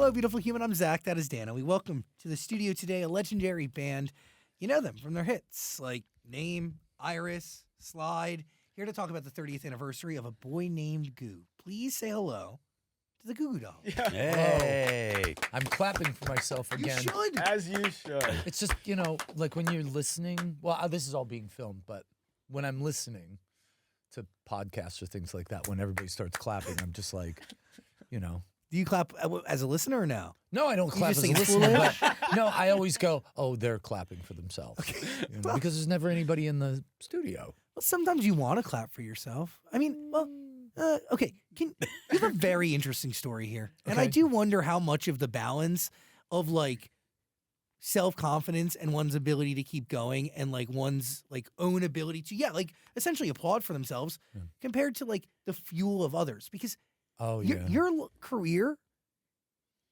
hello, beautiful human. I'm Zach. That is Dan. And we welcome to the studio today a legendary band. You know them from their hits like Name, Iris, Slide. Here to talk about the 30th anniversary of A Boy Named Goo. Please say hello to the Goo Goo Dolls. Yeah. Hey. I'm clapping for myself again. You should. As you should. It's just, you know, like when you're listening. Well, this is all being filmed, but when I'm listening to podcasts or things like that, when everybody starts clapping, I'm just like, you know. Do you clap as a listener or no? No, I don't clap just as a think it's listener, foolish? but no, I always go, oh, they're clapping for themselves. Okay. You know, because there's never anybody in the studio. Well, sometimes you want to clap for yourself. I mean, well, okay. You have a very interesting story here. And I Okay. do wonder how much of the balance of like self-confidence and one's ability to keep going and like one's like own ability to, like essentially applaud for themselves compared to like the fuel of others. Because your career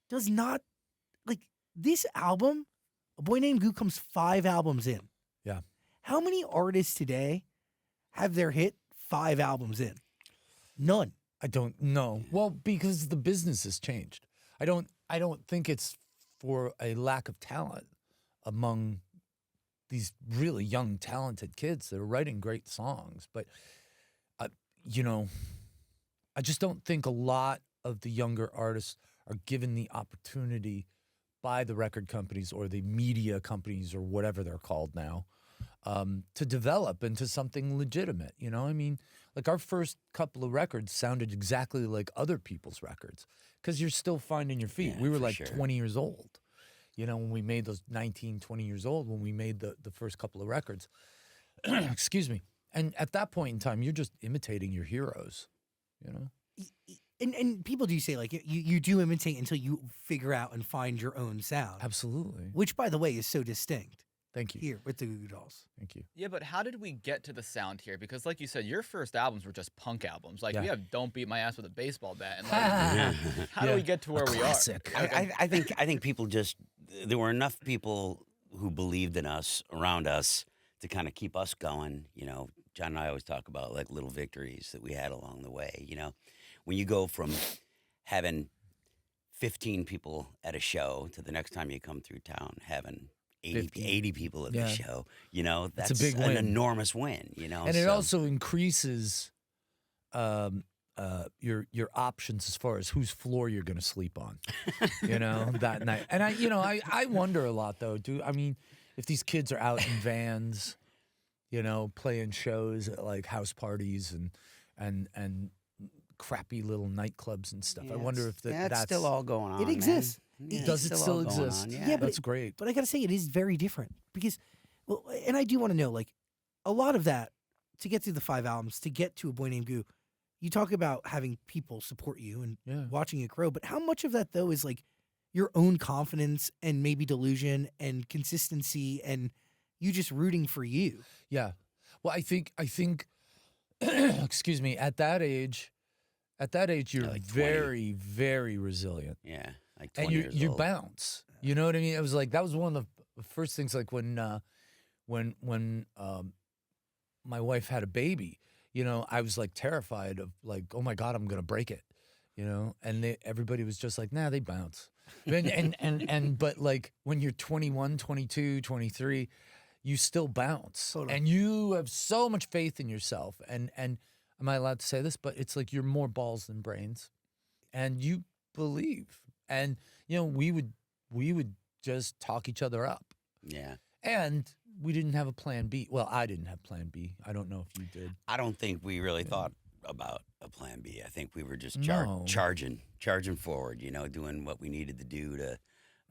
does not, like this album, A Boy Named Goo comes 5 albums in. Yeah. How many artists today have their hit 5 albums in? None. I don't know. Well, because the business has changed. I don't think it's for a lack of talent among these really young, talented kids that are writing great songs. But, you know, I just don't think a lot of the younger artists are given the opportunity by the record companies or the media companies or whatever they're called now to develop into something legitimate. You know, I mean, like our first couple of records sounded exactly like other people's records because you're still finding your feet. Yeah, we were for like sure. 20 years old, you know, when we made those 19, 20 years old, when we made the first couple of records. Excuse me. And at that point in time, you're just imitating your heroes, you know? And people do say like you do imitate until you figure out and find your own sound. Absolutely. Which, by the way, is so distinct. Thank you. Here with the Goo Goo Dolls. Thank you. Yeah, but how did we get to the sound here? Because like you said, your first albums were just punk albums. Like Yeah. we have Don't Beat My Ass with a Baseball Bat. And like, how do we get to where we are? Classic. I think people just, there were enough people who believed in us, around us, to kind of keep us going. You know, John and I always talk about like little victories that we had along the way. You know, when you go from having 15 people at a show to the next time you come through town having 80 people at the show, you know, that's a big an win. enormous win, you know. And it so- also increases your options as far as whose floor you're going to sleep on, you know, that night. And I wonder a lot though, I mean, if these kids are out in vans, you know, playing shows at like house parties and crappy little nightclubs and stuff. I wonder if that's still all going on. It exists. Man. Does it It's still all going exist? on, Yeah, but that's great. But I gotta say, it is very different because, well, and I do want to know, like, a lot of that to get through the 5 albums, to get to A Boy Named Goo. You talk about having people support you and watching it grow, but how much of that though is like your own confidence and maybe delusion and consistency and you just rooting for you? Yeah. Well, I think excuse me, at that age you're like 20. very, very resilient. Yeah, like 20 And years you old. bounce. You know what I mean? It was like that was one of the first things, like when my wife had a baby, you know, I was like terrified of like, oh my God, I'm gonna break it. You know, and everybody was just like, nah, they bounce. But like when you're 21, 22, 23, you still bounce. Totally. And you have so much faith in yourself. And am I allowed to say this? But it's like you're more balls than brains. And you believe. And, you know, we would just talk each other up. Yeah. And we didn't have a plan B. Well, I didn't have plan B. I don't know if you did. I don't think we really thought about a plan B. I think we were just No. charging forward, you know, doing what we needed to do to,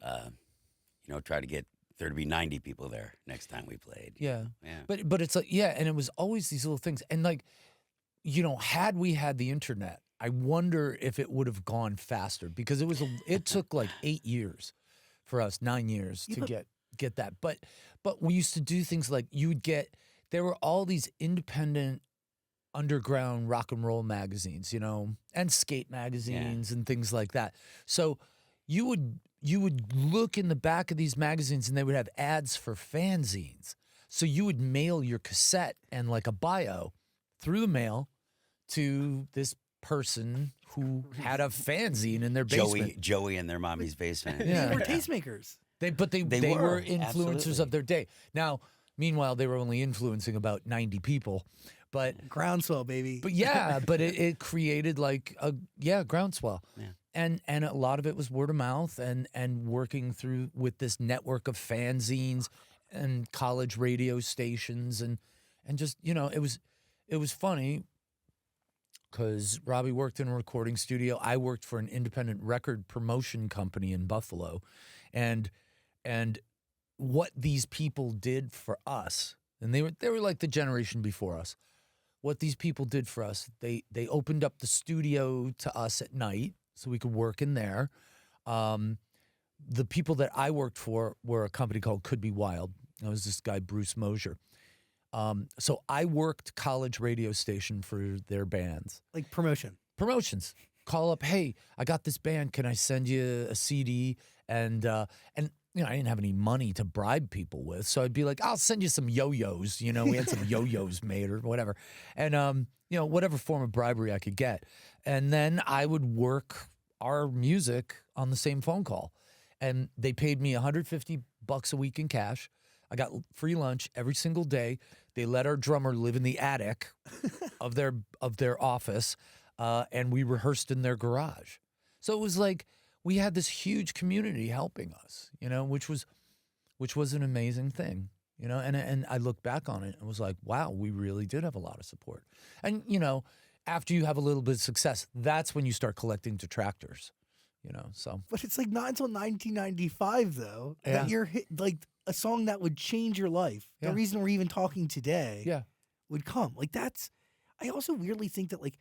you know, try to get there to be 90 people there next time we played. Yeah. Yeah. But it's like, yeah, and it was always these little things. And like, you know, had we had the internet, I wonder if it would have gone faster because it took like 8 years for us, 9 years to get that. But we used to do things like there were all these independent underground rock and roll magazines, you know, and skate magazines and things like that. So you would look in the back of these magazines and they would have ads for fanzines. So you would mail your cassette and like a bio through the mail to this person who had a fanzine in their basement. Joey in their mommy's basement. Yeah. They were tastemakers. They were, were influencers absolutely. of their day. Now, meanwhile, they were only influencing about 90 people, but Groundswell, baby. yeah, but it created like a groundswell. Yeah. And a lot of it was word of mouth and working through with this network of fanzines and college radio stations and just, you know, it was funny because Robby worked in a recording studio. I worked for an independent record promotion company in Buffalo. And what these people did for us, and they were like the generation before us. What these people did for us, they opened up the studio to us at night so we could work in there. The people that I worked for were a company called Could Be Wild. That was this guy, Bruce Mosier. So I worked college radio station for their bands. Like promotions. Call up, hey, I got this band. Can I send you a CD? And you know, I didn't have any money to bribe people with, so I'd be like, I'll send you some yo-yos. You know, we had some yo-yos made or whatever, and you know, whatever form of bribery I could get, and then I would work our music on the same phone call, and they paid me $150 a week in cash. I got free lunch every single day. They let our drummer live in the attic of their office, and we rehearsed in their garage. So it was like we had this huge community helping us, you know, which was an amazing thing, you know. And I look back on it and was like, wow, we really did have a lot of support. And you know, after you have a little bit of success, that's when you start collecting detractors, you know. So, But it's like not until 1995 though that you're like a song that would change your life. Yeah. The reason we're even talking today yeah, would come. Like that's, I also weirdly think that like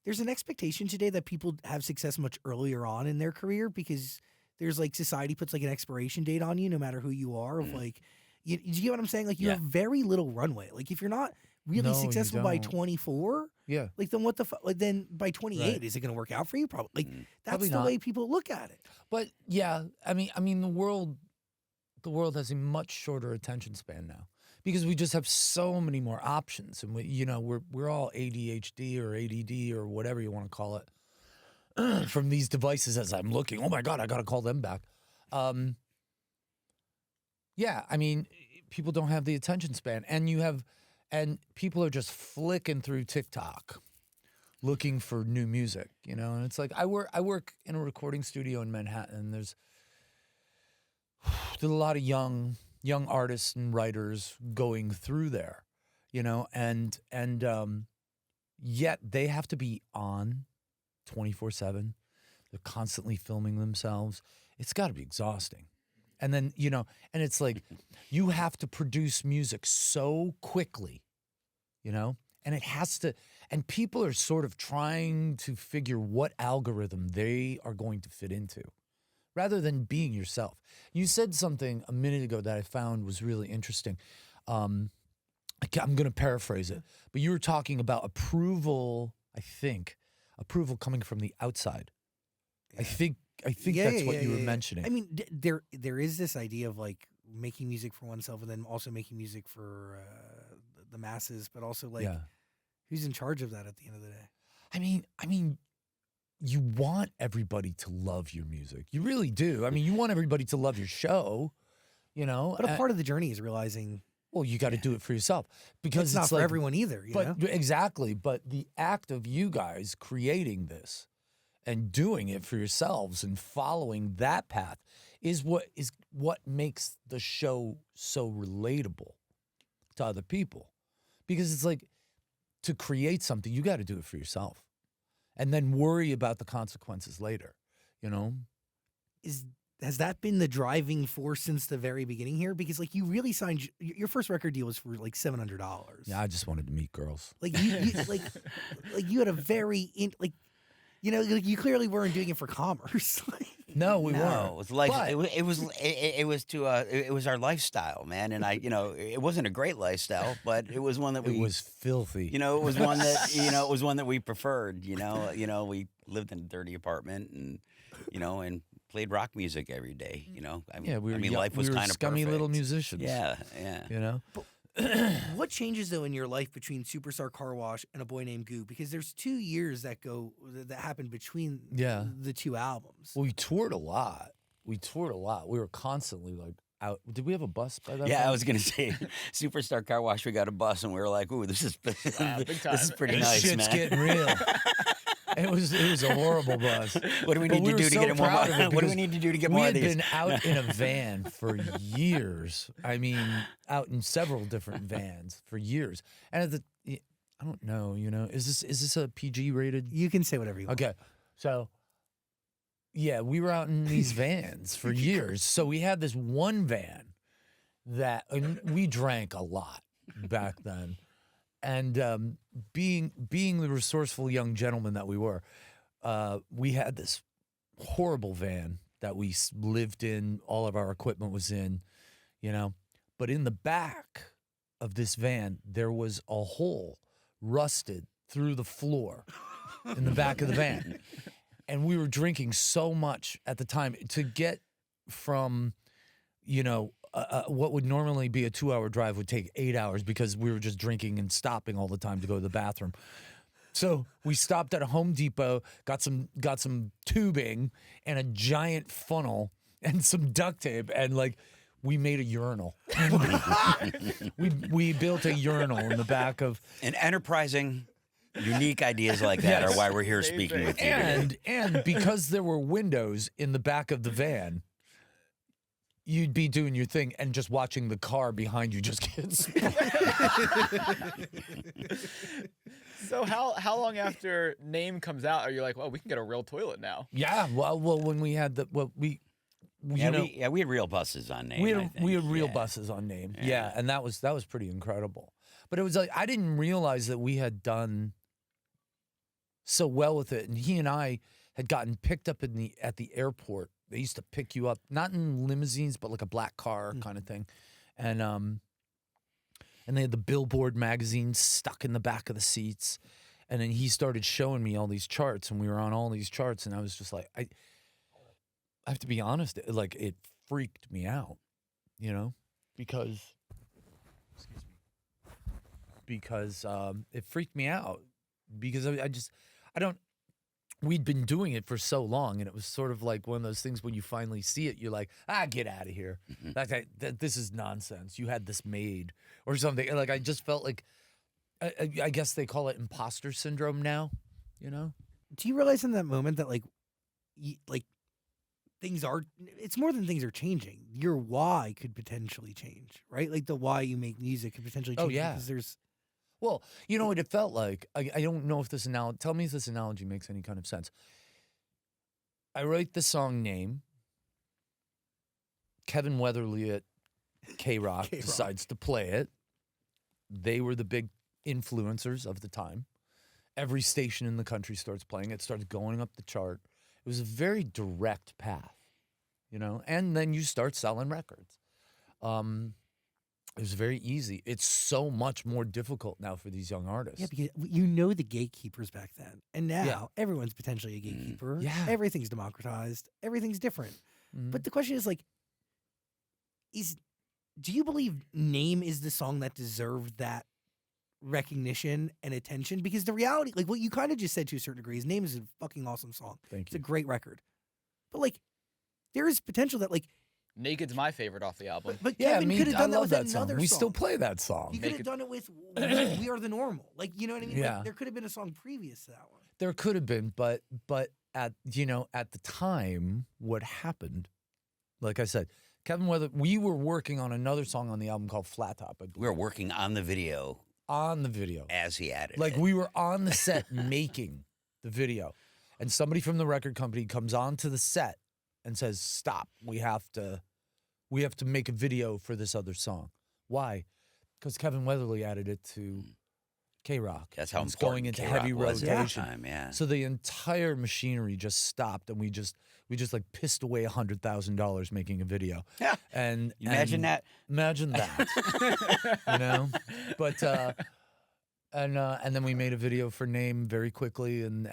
there's an expectation today that people have success much earlier on in their career because there's like society puts like an expiration date on you no matter who you are of like, you get what I'm saying? Like you have very little runway. Like if you're not really No, you successful by don't. 24, yeah. like then what the fuck? Like then by 28, Right. is it going to work out for you? Probably. Like that's Probably the not. way people look at it. But yeah, I mean, the world has a much shorter attention span now because we just have so many more options, and we're all ADHD or ADD or whatever you want to call it from these devices. As I'm looking, oh my God, I got to call them back. Yeah, I mean, people don't have the attention span, and people are just flicking through TikTok looking for new music, you know. And it's like I work in a recording studio in Manhattan. And there's a lot of young artists and writers going through there, you know, and yet they have to be on 24/7. They're constantly filming themselves. It's got to be exhausting. And then, you know, and it's like you have to produce music so quickly, you know, and it has to, and people are sort of trying to figure what algorithm they are going to fit into rather than being yourself. You said something a minute ago that I found was really interesting. I'm going to paraphrase it, but you were talking about approval, approval coming from the outside. I think that's what you were mentioning. I mean, there is this idea of like making music for oneself and then also making music for the masses, but also like who's in charge of that at the end of the day? I mean, you want everybody to love your music. You really do. I mean, you want everybody to love your show, you know. But a part of the journey is realizing, well, you got to do it for yourself because it's not for like, everyone either. You know? Exactly. But the act of you guys creating this and doing it for yourselves and following that path is what makes the show so relatable to other people. Because it's like, to create something, you got to do it for yourself and then worry about the consequences later, you know? Has that been the driving force since the very beginning here? Because like you really signed your first record deal was for like $700. Yeah, I just wanted to meet girls. Like you like you had a very you know, like you clearly weren't doing it for commerce. No, we No, weren't. it was like But- it was our lifestyle, man. And it wasn't a great lifestyle, but it was one that It was filthy. it was one that it was one that we preferred. You know, we lived in a dirty apartment, and and played rock music every day. You know, I mean, Yeah, we were life was we were kind of scummy perfect. little musicians. Yeah. You know? what changes though in your life between Superstar Car Wash and A Boy Named Goo? Because there's 2 years that happen between the 2 albums. Well, we toured a lot. We were constantly like out. Did we have a bus by that? Yeah, point? I was gonna say, Superstar Car Wash. We got a bus, and we were like, "Ooh, this is big this time. is pretty This nice, shit's man." getting real. It was a horrible bus. What do we But need to were do to so get more? proud of it What do we because need to do to get we more had of these? been out in a van for years. I mean, out in several different vans for years. And at I don't know. Is this a PG rated? You can say whatever you want. Okay, so yeah, we were out in these vans for years. So we had this one van and we drank a lot back then. And being the resourceful young gentleman that we were, we had this horrible van that we lived in. All of our equipment was in, But in the back of this van, there was a hole rusted through the floor in the back of the van. And we were drinking so much at the time to get from, what would normally be a 2-hour drive would take 8 hours because we were just drinking and stopping all the time to go to the bathroom. So we stopped at a Home Depot, got some tubing and a giant funnel and some duct tape, and we made a urinal. we built a urinal in the back of. And enterprising, unique ideas like that are why we're here speaking with you. And because there were windows in the back of the van, you'd be doing your thing and just watching the car behind you just get smashed. So how long after Name comes out are you like, well, we can get a real toilet now? Yeah, well, when we had we had real buses on Name. we had real buses on Name. Yeah, and that was pretty incredible. But it was like I didn't realize that we had done so well with it, and he and I had gotten picked up at the airport. They used to pick you up, not in limousines, but like a black car kind of thing. And they had the Billboard magazine stuck in the back of the seats. And then he started showing me all these charts, and we were on all these charts. And I was just like, I have to be honest, it freaked me out, because it freaked me out because we'd been doing it for so long, and it was sort of like one of those things when you finally see it, you're like, get out of here. This is nonsense. You had this made or something. I just felt like, I guess they call it imposter syndrome now, Do you realize in that moment that things are, it's more than things are changing. Your why could potentially change, right? Like the why you make music could potentially change. Oh, yeah. Because there's. Well, you know what it felt like? I don't know if tell me if this analogy makes any kind of sense. I write the song Name. Kevin Weatherly at K-Rock decides to play it. They were the big influencers of the time. Every station in the country starts playing it, starts going up the chart. It was a very direct path, and then you start selling records. It was very easy. It's so much more difficult now for these young artists. Yeah, because the gatekeepers back then. And now everyone's potentially a gatekeeper. Yeah. Everything's democratized. Everything's different. But the question is do you believe Name is the song that deserved that recognition and attention? Because the reality, what you kind of just said to a certain degree, is Name is a fucking awesome song. Thank It's you. a great record. But there is potential that Naked's my favorite off the album. But Kevin could have done that with that another song. We song. still play that song. He could have done it with We Are the Normal. You know what I mean? Yeah. There could have been a song previous to that one. There could have been, but at the time, what happened? Like I said, we were working on another song on the album called Flat Top. I believe. We were working on the video as he added it. we were on the set making the video, and somebody from the record company comes onto the set and says, "Stop! We have to make a video for this other song." Why? Because Kevin Weatherly added it to K-Rock. That's how It's important going into K-Rock heavy was at the rotation. time, yeah. So the entire machinery just stopped, and we just pissed away $100,000 making a video. Yeah. And Imagine that. Imagine that. But and then we made a video for Name very quickly, and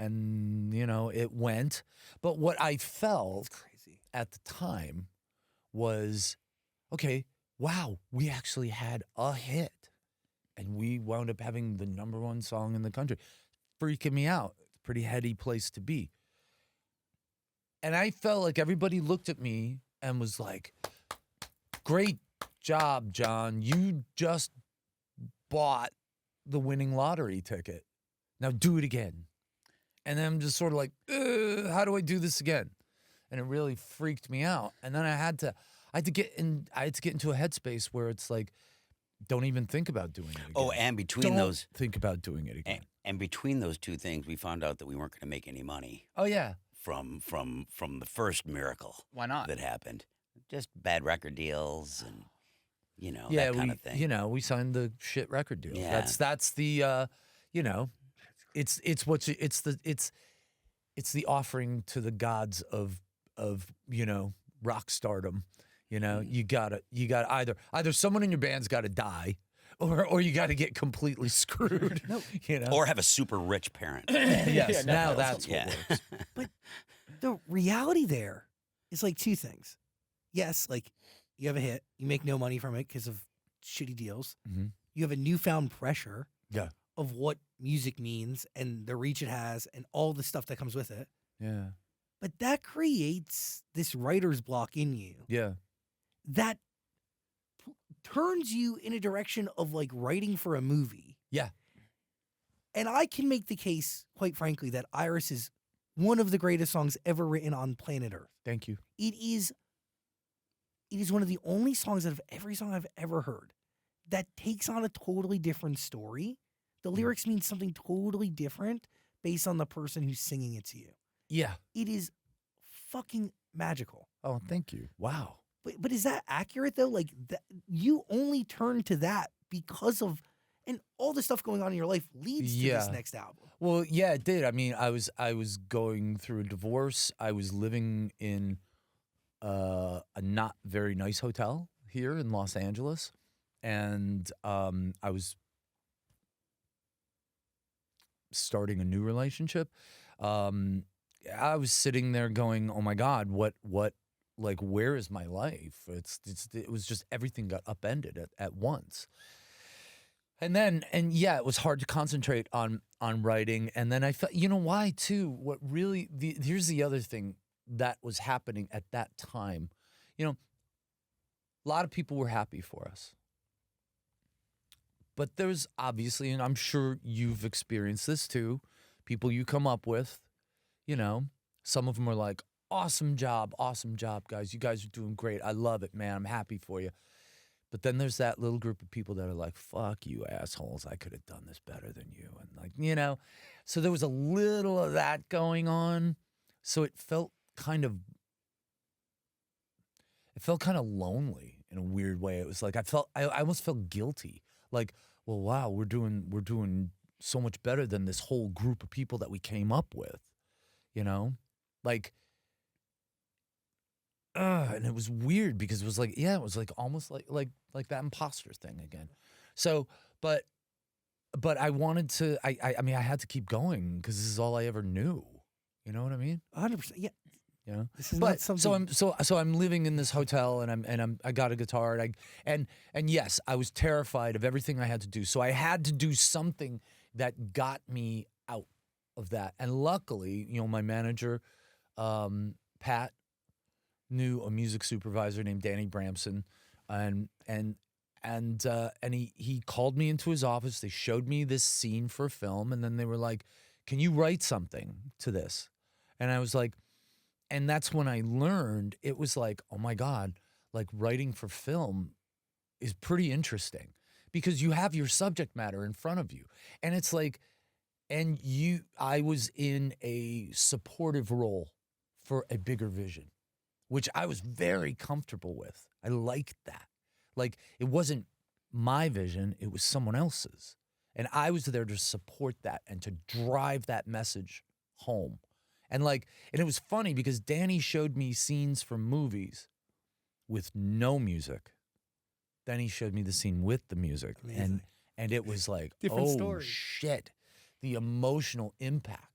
it went. But what I felt at the time was, okay, wow, we actually had a hit. and we wound up having the #1 song in the country. Freaking me out. Pretty heady place to be. And I felt like everybody looked at me and was like, great job, John. You just bought the winning lottery ticket. Now do it again. And then I'm just sort of like, how do I do this again? And it really freaked me out. And then I had to get into a headspace where it's like, don't even think about doing it again. Oh, and between those, think about doing it again. and between those two things, we found out that we weren't going to make any money Oh yeah. from the first miracle Why not? that happened. Just bad record deals and Yeah, that kind of thing. we signed the shit record deal. Yeah. That's the it's the offering to the gods of rock stardom. You gotta either someone in your band's gotta die or you gotta get completely screwed. Or have a super rich parent. Yes, Yeah, now no, that's what yeah. works. But the reality there is like two things. Yes, like you have a hit, you make no money from it because of shitty deals. Mhm. You have a newfound pressure Yeah. of what music means and the reach it has and all the stuff that comes with it. Yeah. But that creates this writer's block in you Yeah. that turns you in a direction of like writing for a movie. Yeah. And I can make the case, quite frankly, that Iris is one of the greatest songs ever written on planet Earth. Thank you. It is one of the only songs out of every song I've ever heard that takes on a totally different story. The lyrics mean something totally different based on the person who's singing it to you. Yeah. It is fucking magical. Oh, thank you. Wow. But is that accurate though? Like that, you only turn to that because of, and all the stuff going on in your life leads to this Yeah. next album. Well, yeah, it did. I mean, I was going through a divorce. I was living in a not very nice hotel here in Los Angeles, and I was starting a new relationship. I was sitting there going, "Oh my God, what? Like, where is my life?" It was just everything got upended at once. And yeah, it was hard to concentrate on writing. And then I felt, why too? What really here's the other thing that was happening at that time. A lot of people were happy for us. But there's obviously, and I'm sure you've experienced this too, people you come up with, some of them are like, awesome job, guys. You guys are doing great. I love it, man. I'm happy for you. But then there's that little group of people that are like, fuck you assholes. I could have done this better than you. And so there was a little of that going on. So it felt kind of lonely in a weird way. It was like, I almost felt guilty. Like, well, wow, we're doing so much better than this whole group of people that we came up with, like, and it was weird because it was like, yeah, it was like almost like that imposter thing again. So, but I wanted to, I mean, I had to keep going because this is all I ever knew. You know what I mean? 100%. Yeah. This is But not something. so I'm living in this hotel and I got a guitar and yes, I was terrified of everything I had to do. So I had to do something that got me out of that. And luckily, my manager, Pat, knew a music supervisor named Danny Bramson, and he called me into his office. They showed me this scene for a film, and then they were like, "Can you write something to this?" And I was like, and that's when I learned it was like, oh my God, like writing for film is pretty interesting because you have your subject matter in front of you, and it's like, I was in a supportive role for a bigger vision, which I was very comfortable with. I liked that. Like, it wasn't my vision, it was someone else's. And I was there to support that and to drive that message home. And it was funny because Danny showed me scenes from movies with no music. Then he showed me the scene with the music. Amazing. And it was like, Different oh story. shit. The emotional impact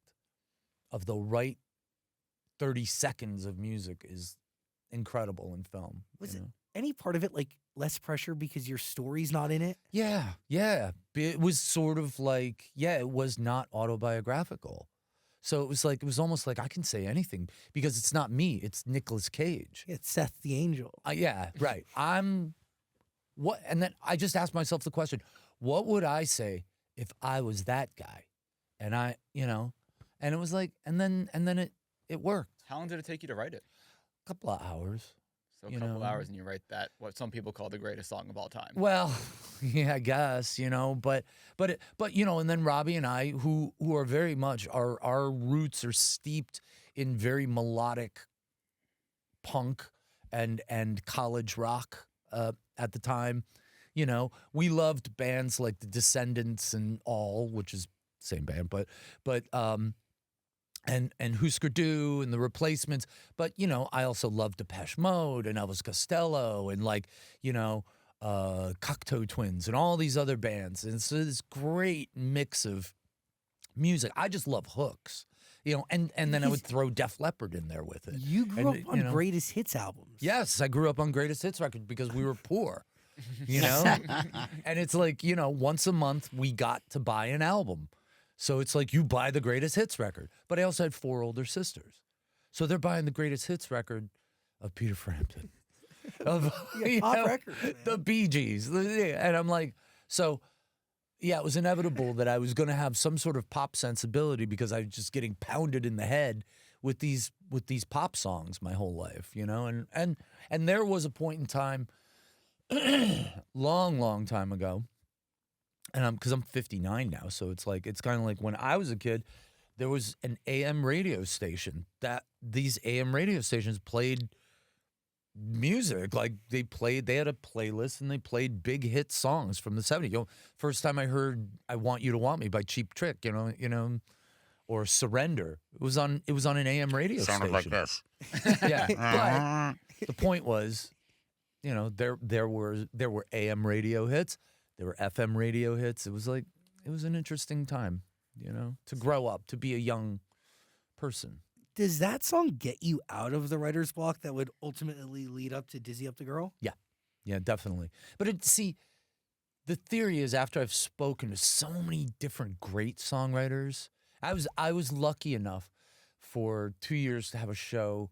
of the right 30 seconds of music is incredible in film. Was it any part of it like less pressure because your story's not in it? Yeah, yeah. It was sort of like, yeah, it was not autobiographical. So it was almost like I can say anything because it's not me, it's Nicolas Cage. Yeah, it's Seth the Angel. Yeah, right. And then I just asked myself the question, what would I say if I was that guy? And and it was like, and then it worked. How long did it take you to write it? A couple of hours. So a You couple know. hours and you write that, what some people call the greatest song of all time. Well, yeah, I guess, but and then Robby and I, who are very much, our roots are steeped in very melodic punk and college rock at the time. We loved bands like the Descendants and all, which is same band, but and Husker Du and the Replacements. But, I also loved Depeche Mode and Elvis Costello and Cocteau Twins and all these other bands. And so this great mix of music. I just love hooks, and then I would throw Def Leppard in there with it. You grew up on you know. greatest hits albums. Yes, I grew up on Greatest Hits record because we were poor, And it's like, once a month we got to buy an album. So it's like you buy the Greatest Hits record. But I also had 4 older sisters. So they're buying the Greatest Hits record of Peter Frampton. Of pop records, the Bee Gees. And I'm like, so yeah, it was inevitable that I was going to have some sort of pop sensibility because I was just getting pounded in the head with these pop songs my whole life, And there was a point in time, long time ago, and because I'm 59 now, so it's kind of like when I was a kid, there was an AM radio station that these AM radio stations played music. Like they had a playlist and they played big hit songs from the 70s. First time I heard "I Want You to Want Me" by Cheap Trick, or "Surrender." It was on an AM radio Sounded station. like this. Yeah, but the point was, there were AM radio hits, there were FM radio hits. It was an interesting time, to grow up, to be a young person. Does that song get you out of the writer's block that would ultimately lead up to Dizzy Up the Girl? Yeah, definitely. But the theory is, after I've spoken to so many different great songwriters, I was lucky enough for 2 years to have a show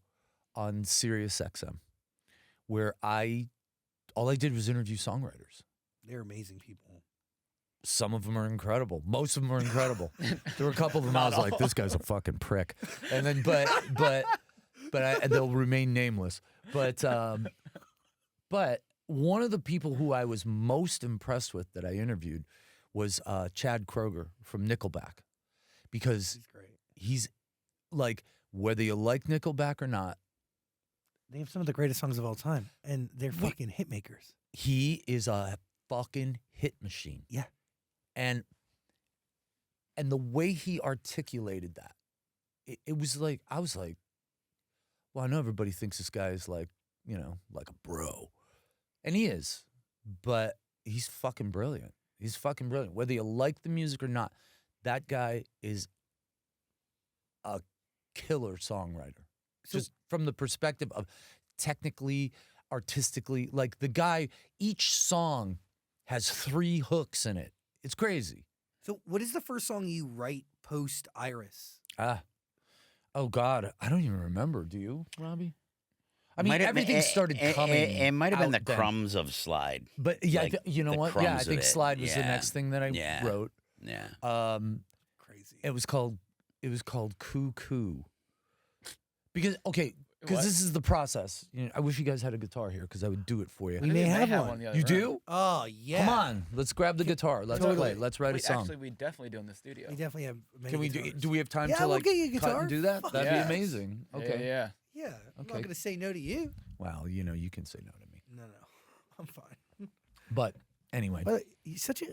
on Sirius XM where all I did was interview songwriters. They're amazing people. Some of them are incredible. Most of them are incredible. There were a couple of them I was like, this guy's a fucking prick. And then, but they'll remain nameless. But one of the people who I was most impressed with that I interviewed was Chad Kroeger from Nickelback, because He's great. he's like, whether you like Nickelback or not, They have some of the greatest songs of all time, and they're fucking hit makers. he is a fucking hit machine. Yeah. And the way he articulated that, it was like, I was like, well, I know everybody thinks this guy is like a bro. And he is, but he's fucking brilliant. He's fucking brilliant. Whether you like the music or not, that guy is a killer songwriter. So- Just from the perspective of technically, artistically, like the guy, each song has 3 hooks in it. It's crazy. So, what is the first song you write post Iris? Oh God, I don't even remember. Do you, Robby? I mean, Might have everything been- started coming. It might have been the out then. crumbs of Slide. But yeah, like you know the what? Yeah, I crumbs of think it. Slide was the Yeah. next thing that I Yeah. wrote. Yeah. Crazy. It was called Cuckoo. Because What? this is the process. I wish you guys had a guitar here because I would do it for you. We I may think have one. the other You room. do? Oh yeah. Come on, let's grab the guitar. Let's Totally. play. Let's write a Wait, song. actually, we definitely do in the studio. We definitely have. Many Can we guitars. do we have time Yeah, to we'll like get you a cut guitar. and do that? Fuck That'd yes. be amazing. Okay. Yeah. Yeah, I'm Okay. not gonna say no to you. Well, you can say no to me. No, I'm fine. But anyway, But he's such a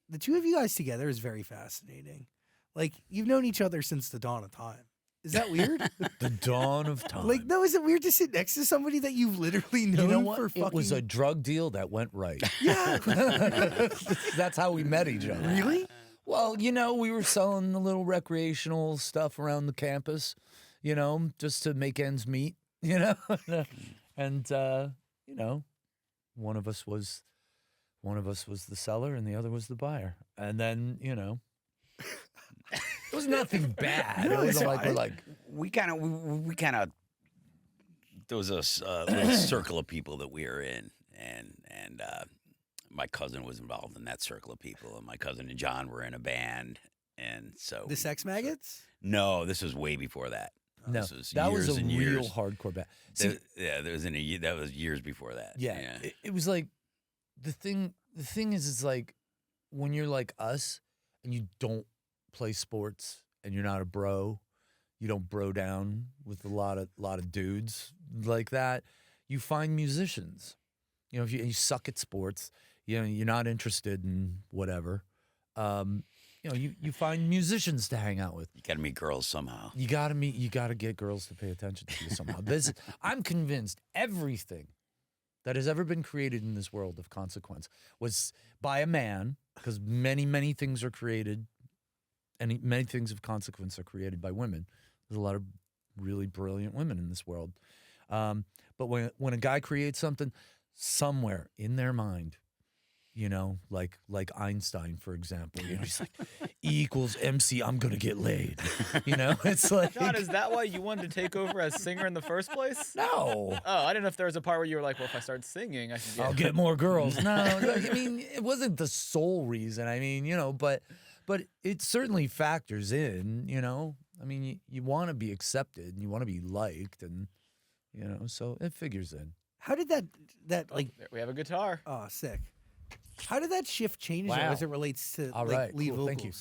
the two of you guys together is very fascinating. Like you've known each other since the dawn of time. Is that weird? the dawn of time. no, is it weird to sit next to somebody that you've literally known you know what? for It fucking? was a drug deal that went right. yeah. That's how we met each other. Really? Well, we were selling a little recreational stuff around the campus, just to make ends meet, and one of us was the seller and the other was the buyer. And then, you know, it was nothing bad. No, It was it's like, we're fine. like, we kind of there was a little circle of people that we were in, and my cousin was involved in that circle of people, and my cousin and John were in a band, and so The Sex Maggots? No, this was way before that. no, This was that was years a and real years. hardcore band. See, That was years before that. yeah, it was like the thing is, it's like when you're like us and you don't play sports and you're not a bro, you don't bro down with a lot of dudes like that. You find musicians. You know, if you suck at sports, you know, you're not interested in whatever. You know, you find musicians to hang out with. You got to meet girls somehow. You gotta get girls to pay attention to you somehow. I'm convinced everything that has ever been created in this world of consequence was by a man, because many things are created, and many things of consequence are created by women. There's a lot of really brilliant women in this world. But when a guy creates something, somewhere in their mind, you know, like Einstein, for example, you know, he's like, E equals MC, I'm gonna get laid. You know, it's like, John, is that why you wanted to take over as singer in the first place? no, Oh, I didn't know if there was a part where you were like, well, if I start singing, I should I'll get more girls. No, I mean, it wasn't the sole reason. I mean, you know, but it certainly factors in, you know. I mean, you want to be accepted and you want to be liked, and, you know, so it figures in. How did that like? There, we have a guitar. Oh, sick. How did that shift change though, Wow. as it relates to All like right, lead cool, vocals? thank you.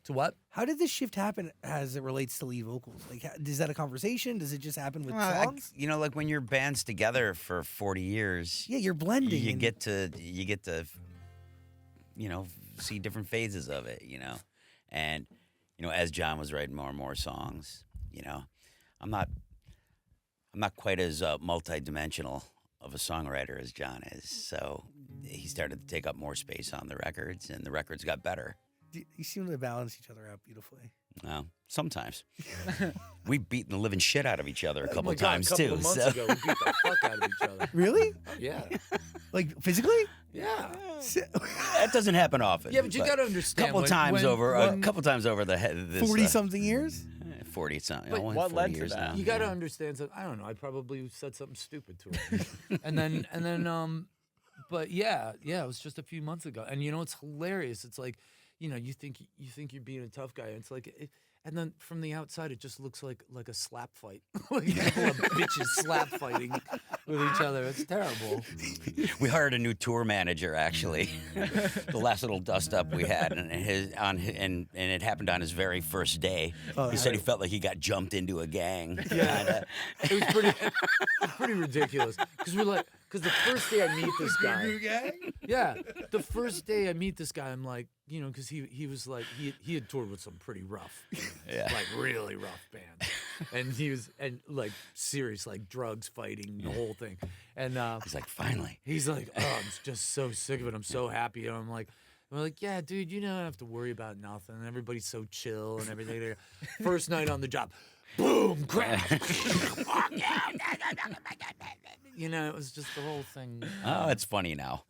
To what? How did this shift happen as it relates to lead vocals? Like, is that a conversation? Does it just happen with Well, songs? you know, like when your band's together for 40 years, Yeah, you're blending. you and- get to, you know, see different phases of it, you know. And, you know, as John was writing more and more songs, you know, I'm not quite as multi-dimensional of a songwriter as John is. So he started to take up more space on the records, and the records got better. You seem to balance each other out beautifully. Well, sometimes. We've beaten the living shit out of each other a couple Oh my God, times, a couple too. of months so- ago, we beat the fuck out of each other. Really? Yeah. Like physically? Yeah. That doesn't happen often. Yeah, but you got to understand. couple times over a couple times over the head. 40-something years? 40 something. But what 40 led to years that? now. You got to understand. I don't know. I probably said something stupid to her, and then, but yeah, it was just a few months ago. And you know, it's hilarious. It's like, you know, you think you're being a tough guy, and it's like, and then from the outside, it just looks like a slap fight, like a couple of bitches slap fighting with each other. It's terrible. We hired a new tour manager actually. The last little dust up we had, and it happened on his very first day. Oh, He said he felt like he got jumped into a gang. Yeah. It was pretty ridiculous because the first day I meet this guy. Yeah, the first day I meet this guy, I'm like, you know, because he was like, he had toured with some pretty rough, Yeah. like really rough bands, and he was like serious, like drugs, fighting, the whole thing, and He's like, finally. he's like, oh, I'm just so sick of it. I'm so happy, and I'm like, yeah, dude, you don't have to worry about nothing. Everybody's so chill and everything. First night on the job, boom, crash. You know, it was just the whole thing. Oh, it's funny now.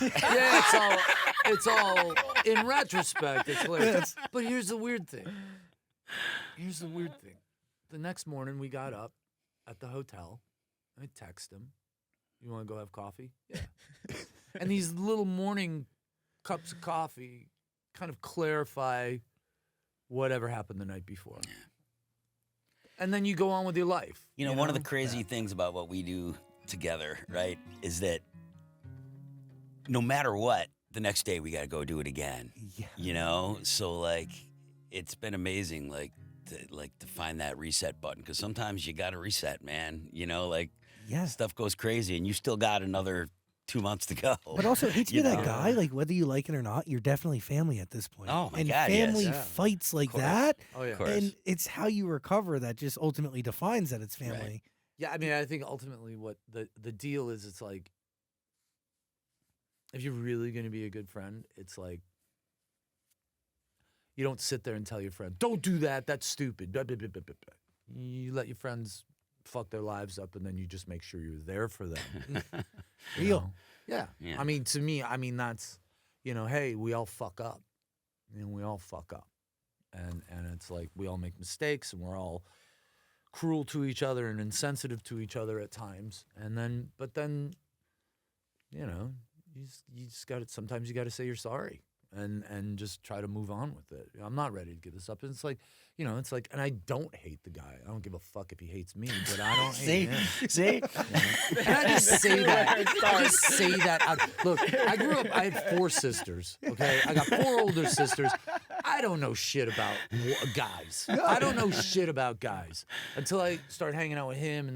Yeah, it's all in retrospect, it's hilarious. But here's the weird thing. The next morning we got up at the hotel. I text him, you want to go have coffee? Yeah. And these little morning cups of coffee kind of clarify whatever happened the night before. And then you go on with your life. You know, one of the crazy things about what we do together, right, is that no matter what, the next day we got to go do it again. Yeah. You know, so like, it's been amazing, to find that reset button, because sometimes you got to reset, man. You know, like Yeah. stuff goes crazy, and you still got another 2 months to go. But also, hate to be You that know? guy. Like, whether you like it or not, you're definitely family at this point. Oh, my and God, yes. family Yeah. fights like course. that, Oh, yeah. Of course. and it's how you recover that just ultimately defines that it's family. Right. Yeah, I mean, I think ultimately what the deal is, it's like, if you're really going to be a good friend, it's like, you don't sit there and tell your friend, don't do that, that's stupid. Blah, blah, blah, blah, blah, blah. You let your friends fuck their lives up, and then you just make sure you're there for them. You Real. know? Yeah. Yeah. I mean, to me, that's, hey, we all fuck up. We all fuck up. And it's like we all make mistakes and we're all cruel to each other and insensitive to each other at times. But then, you just got to, sometimes you got to say you're sorry and just try to move on with it. I'm not ready to give this up. And it's like, and I don't hate the guy. I don't give a fuck if he hates me, but I don't hate him. See? And I just say that. I just say that. Look, I grew up, I had 4 sisters, okay? I got 4 older sisters. I don't know shit about guys. I don't know shit about guys until I start hanging out with him,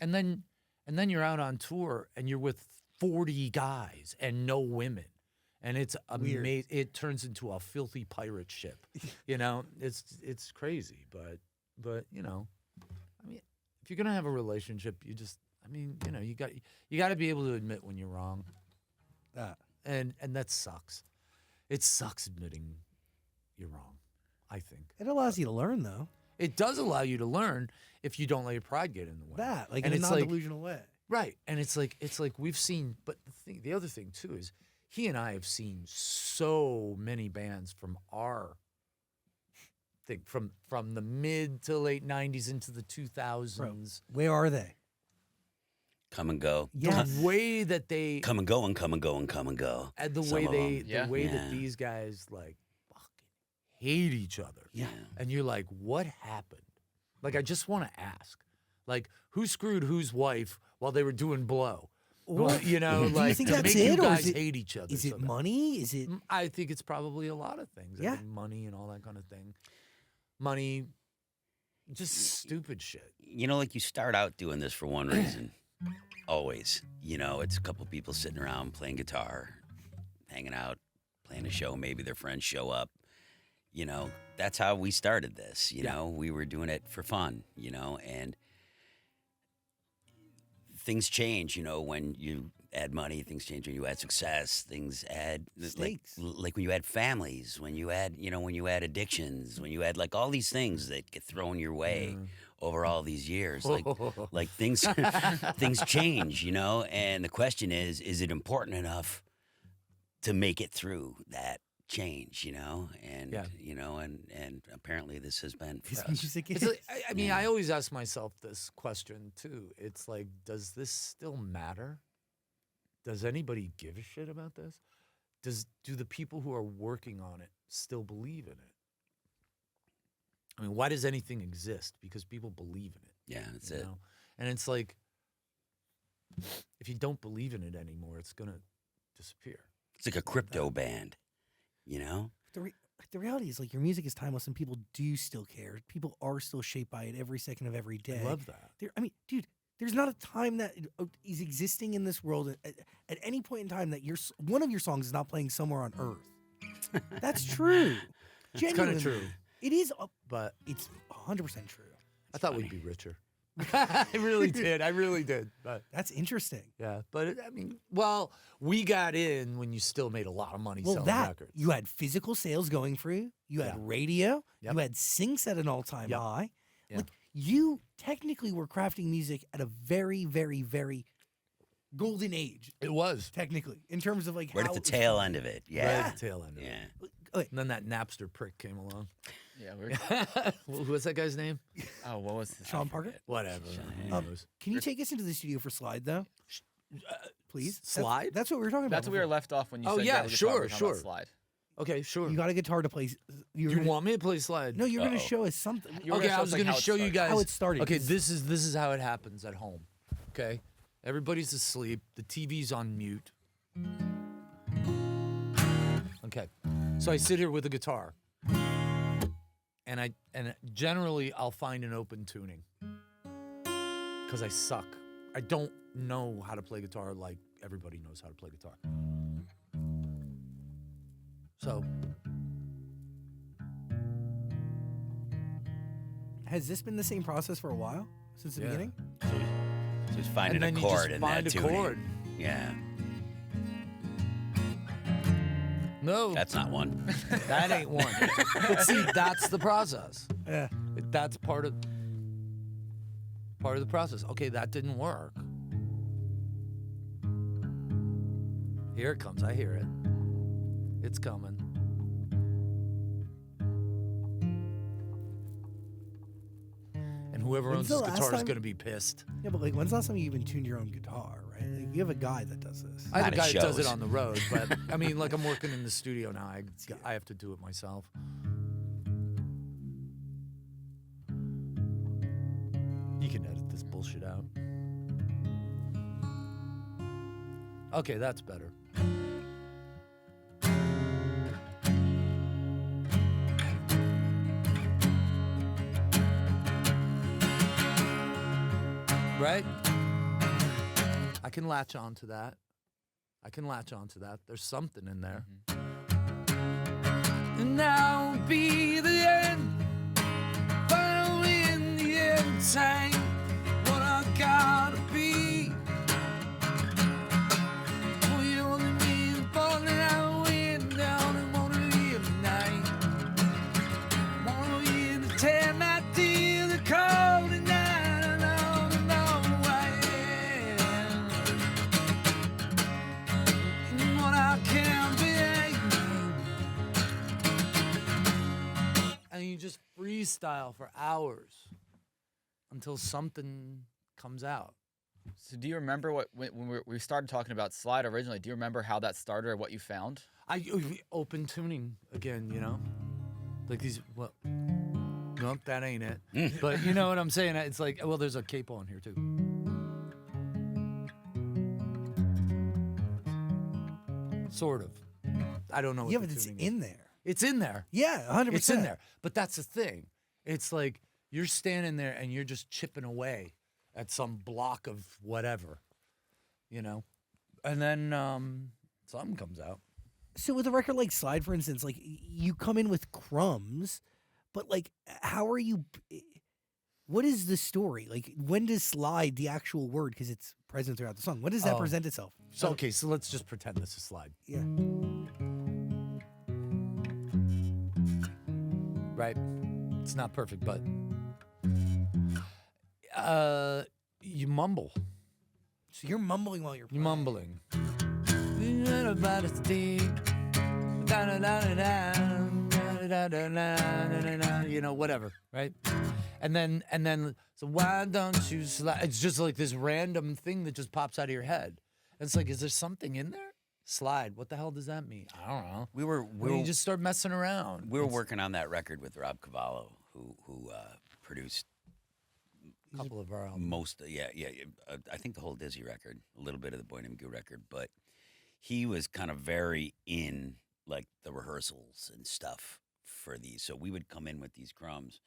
and then you're out on tour and you're with 40 guys and no women. And it's amazing. It turns into a filthy pirate ship. It's crazy. But I mean, if you're gonna have a relationship, you got to be able to admit when you're wrong. And that sucks. It sucks admitting you're wrong, I think. It allows you to learn, though. It does allow you to learn if you don't let your pride get in the way. In a non-delusional way. Right. And it's like we've seen, but the other thing too is he and I have seen so many bands from our thing, from the mid to late 90s into the 2000s. Bro, where are they? Come and go. Yes. The way that they Come and go and come and go and come and go. and the Some way of them. that these guys like fucking hate each other. Yeah. And you're like, what happened? Like, I just want to ask, like, who screwed whose wife while they were doing blow? Well, Do you like think to that's make you it, or guys is it- hate each other. Is it so bad. money? Is it? I think it's probably a lot of things. Yeah. I think money and all that kind of thing. Money, just stupid shit. Like you start out doing this for one reason. Always. It's a couple people sitting around playing guitar, hanging out, playing a show. Maybe their friends show up. That's how we started this. We were doing it for fun, and things change, when you add money, things change when you add success, things add Stakes. like when you add families, when you add, when you add addictions, when you add like all these things that get thrown your way over all these years, like things things change, and the question is it important enough to make it through that change, and and apparently this has been for us. Music It's is. like, I mean, I always ask myself this question too. It's like, does this still matter? Does anybody give a shit about this? Do the people who are working on it still believe in it? I mean, why does anything exist? Because people believe in it. Yeah, that's you it. know? And it's like, if you don't believe in it anymore, it's gonna disappear. It's like a crypto band, The reality is, like, your music is timeless, and people do still care. People are still shaped by it every second of every day. I love that. Dude, there's not a time that is existing in this world at any point in time that one of your songs is not playing somewhere on Earth. That's true. It's kind Genuinely. of true, It is, but it's 100% true. I thought we'd be richer. I really did. I really did. But That's interesting. yeah, but I mean, well, we got in when you still made a lot of money Well, selling that records. you had physical sales going for you. You had Yeah. radio. Yep. You had syncs at an all-time Yep. high. Yeah. Like, you technically were crafting music at a very, very, very golden age. It was Technically, in terms of like Right how at the it was tail done. end of it. right Yeah. at the tail end. Of it. Yeah. Okay, And then that Napster prick came along. Yeah, we're. What's that guy's name? Oh, what was this? Sean Parker? Whatever. Who knows? Can you take us into the studio for Slide though, please? Slide? That's what we were talking about. That's where we were left off when you Oh, said yeah, grab a guitar, sure, we were talking about sure. Slide. Okay, sure. You got a guitar to play. You want me to play slide? No, you're going to Uh-oh. show us something. You were Okay, gonna show I us, was like, going to how it show you started. guys How it started. Okay, this is how it happens at home. Okay, everybody's asleep. The TV's on mute. Okay, so I sit here with a guitar, and generally I'll find an open tuning because I suck. I don't know how to play guitar like everybody knows how to play guitar. So Has this been the same process for a while since the Yeah. beginning? So just finding and then a you chord just in find that a tuning. chord. Yeah. No, That's not one. that ain't one. But see, that's the process. Yeah. That's part of the process. Okay, that didn't work. Here it comes. I hear it. It's coming. And whoever When's owns the this last guitar is time- going to be pissed. Yeah, but like, when's the last time you even tuned your own guitar, right? Like, you have a guy that does this. I have a Not at guy that does it shows. on the road, but I mean, like, I'm working in the studio now. I have to do it myself. You can edit this bullshit out. Okay, that's better. Right? I can latch on to that. There's something in there. And now will be the end. Finally in the end time. What I gotta be. For you only mean falling out, waiting down and wanna live at night. Wanna be the time I feel the cold at night. I know I am. And what I can be. And you just freestyle for hours until something comes out. So do you remember when we started talking about slide originally? Do you remember how that started or what you found? Open tuning again, you know, like these. Well, nope, that ain't it. But you know what I'm saying? It's like, well, there's a capo on here too. Sort of. I don't know. Yeah, what but the it's tuning is. in there. It's in there. Yeah, 100%. It's in there. But that's the thing. It's like you're standing there and you're just chipping away at some block of whatever, you know? And then something comes out. So with a record like Slide, for instance, like you come in with crumbs, but like, how are you? What is the story? Like, when does slide, the actual word, because it's present throughout the song, when does that present itself? So, okay, so let's just pretend this is slide. Yeah. Right? It's not perfect, but you mumble. So you're mumbling while you're You're playing. mumbling. You know, whatever, right? And then, so why don't you slide? It's just like this random thing that just pops out of your head. And it's like, is there something in there? Slide. What the hell does that mean? I don't know. We were You just start messing around. we were working on that record with Rob Cavallo, who produced A couple of our albums. most. I think the whole Dizzy record, a little bit of the Boy Named Goo record, but he was kind of very in like the rehearsals and stuff for these. So we would come in with these crumbs,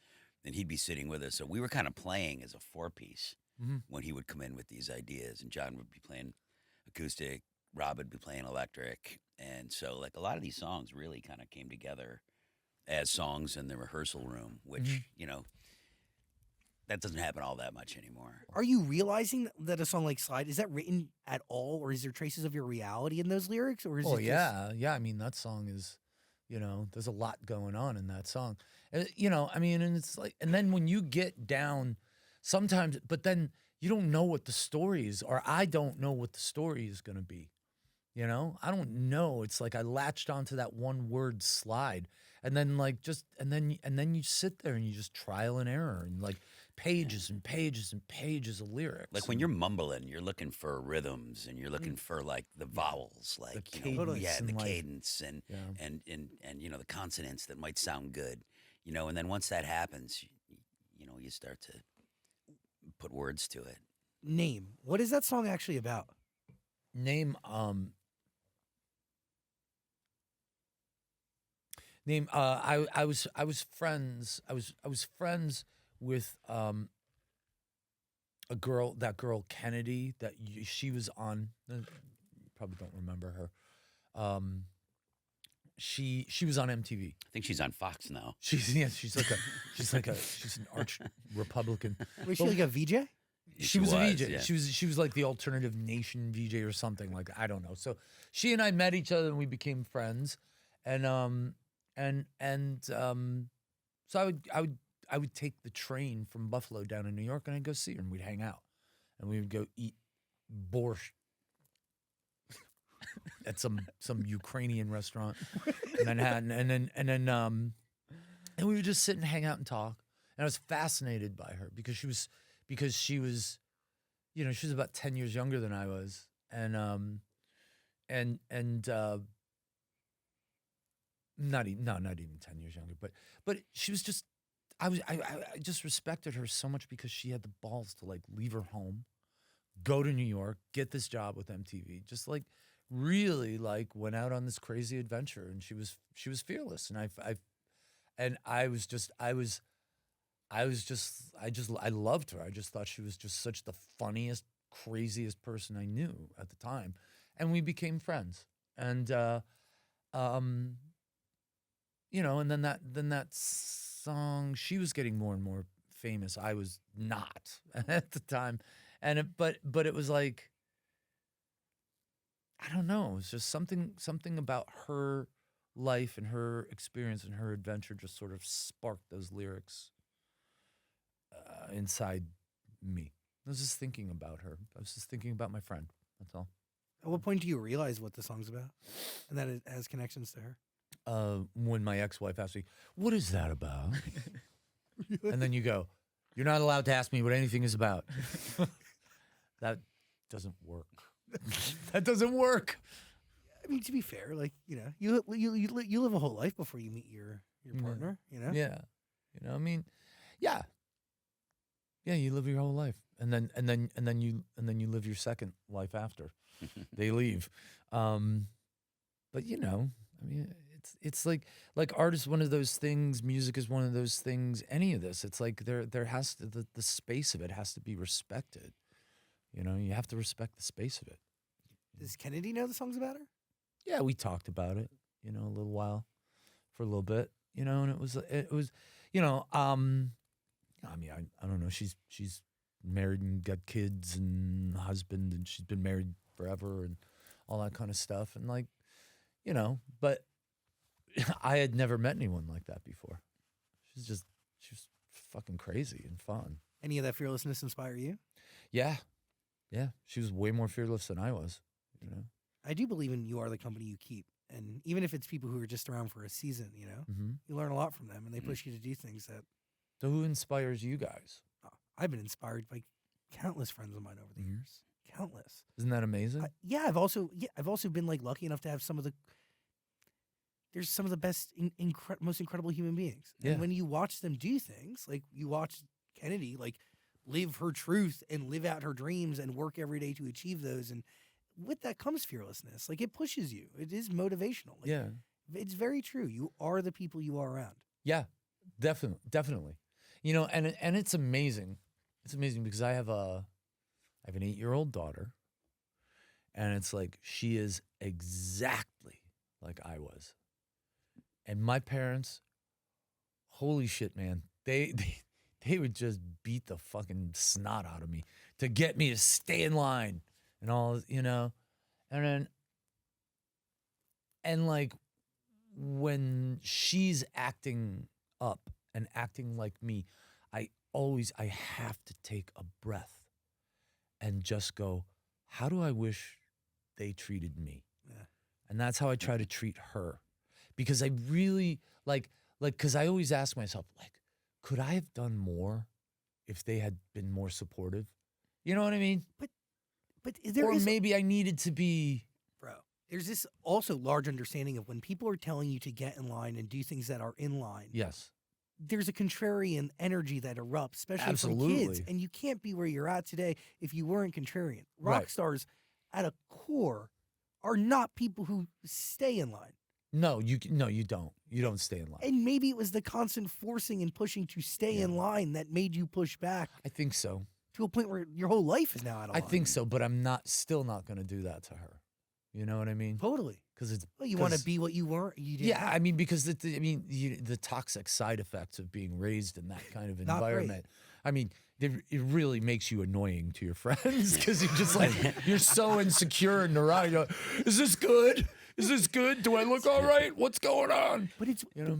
and he'd be sitting with us. So we were kind of playing as a four-piece when he would come in with these ideas, and John would be playing acoustic, Rob would be playing electric, and so like a lot of these songs really kind of came together as songs in the rehearsal room, which you know, that doesn't happen all that much anymore. Are you realizing that a song like Slide, is that written at all, or is there traces of your reality in those lyrics, or is Oh it yeah, yeah. I mean, that song is, you know, there's a lot going on in that song. You know, I mean, and it's like, and then when you get down, sometimes, but then you don't know what the story is, or I don't know what the story is going to be. You know, I don't know. It's like I latched onto that one word slide, and then like just, and then you sit there and you just trial and error, and like pages and pages and pages of lyrics. Like when you're mumbling, you're looking for rhythms, and you're looking for like the vowels, like The you know, cadence yeah, and, the like- cadence and you know the consonants that might sound good, you know, and then once that happens, you know, you start to put words to it. Name? What is that song actually about? Name I was friends with a girl, that girl Kennedy, she was on, you probably don't remember her. She was on MTV. I think she's on Fox now. She's an arch Republican. Was she like a VJ? She was a VJ. yeah. She was like the alternative nation VJ or something like that. I don't know. So she and I met each other and we became friends. And so I would take the train from Buffalo down to New York and I'd go see her and we'd hang out and we would go eat borscht. at some Ukrainian restaurant in Manhattan, and we would just sit and hang out and talk. And I was fascinated by her because she was, you know, she was about 10 years younger than I was, and not even 10 years younger, but she was just, I just respected her so much because she had the balls to like leave her home, go to New York, get this job with MTV, just like really like went out on this crazy adventure, and she was fearless, and I loved her. I just thought she was just such the funniest, craziest person I knew at the time, and we became friends, and you know, and then that song, she was getting more and more famous. I was not at the time, and but it was like, I don't know, it was just something about her life and her experience and her adventure just sort of sparked those lyrics inside me. I was just thinking about her. I was just thinking about my friend. That's all. At what point do you realize what the song's about, and that it has connections to her? When my ex-wife asked me, "What is that about?" And then you go, "You're not allowed to ask me what anything is about." That doesn't work. That doesn't work. I mean, to be fair, like, you know, you live a whole life before you meet your partner. You know. Yeah. You know, I mean, yeah. Yeah, you live your whole life, and then you live your second life after they leave. But you know, I mean, it's like art is one of those things, music is one of those things, any of this. It's like there has to, the space of it has to be respected. You know, you have to respect the space of it. Does Kennedy know the song's about her? Yeah, we talked about it, you know, for a little bit, you know, and it was, you know, I mean, I don't know. She's married and got kids and a husband, and she's been married forever and all that kind of stuff. And like, you know, but I had never met anyone like that before. She was fucking crazy and fun. Any of that fearlessness inspire you? Yeah. Yeah. She was way more fearless than I was, you know. I do believe in you are the company you keep. And even if it's people who are just around for a season, you know, you learn a lot from them, and they push you to do things that. So who inspires you guys? I've been inspired by countless friends of mine over the years. Countless. Isn't that amazing? Yeah, I've also been like lucky enough to have some of the best, most incredible human beings. Yeah. And when you watch them do things, like you watch Kennedy, like live her truth and live out her dreams and work every day to achieve those, and with that comes fearlessness. Like it pushes you. It is motivational. Like, yeah. It's very true. You are the people you are around. Yeah, definitely. You know, and it's amazing. It's amazing because I have an 8-year-old daughter, and it's like she is exactly like I was. And my parents, holy shit, man, they would just beat the fucking snot out of me to get me to stay in line and all, you know. And like when she's acting up and acting like me, I have to take a breath and just go, how do I wish they treated me? Yeah. And that's how I try to treat her. Because I really, because I always ask myself, like, could I have done more if they had been more supportive? You know what I mean? But maybe I needed to be. Bro, there's this also large understanding of when people are telling you to get in line and do things that are in line. Yes. There's a contrarian energy that erupts, especially Absolutely. from kids. And you can't be where you're at today if you weren't contrarian. Rock stars, at a core, are not people who stay in line. No, you don't. You don't stay in line. And maybe it was the constant forcing and pushing to stay in line that made you push back. I think so. To a point where your whole life is now out of line. I think so, but I'm still not going to do that to her. You know what I mean? Totally. Because it's you want to be what you weren't. You didn't. Yeah, I mean, because the toxic side effects of being raised in that kind of environment. I mean, it really makes you annoying to your friends because you're just like you're so insecure and neurotic. You know, is this good? Is this good? Do I look all right? What's going on? But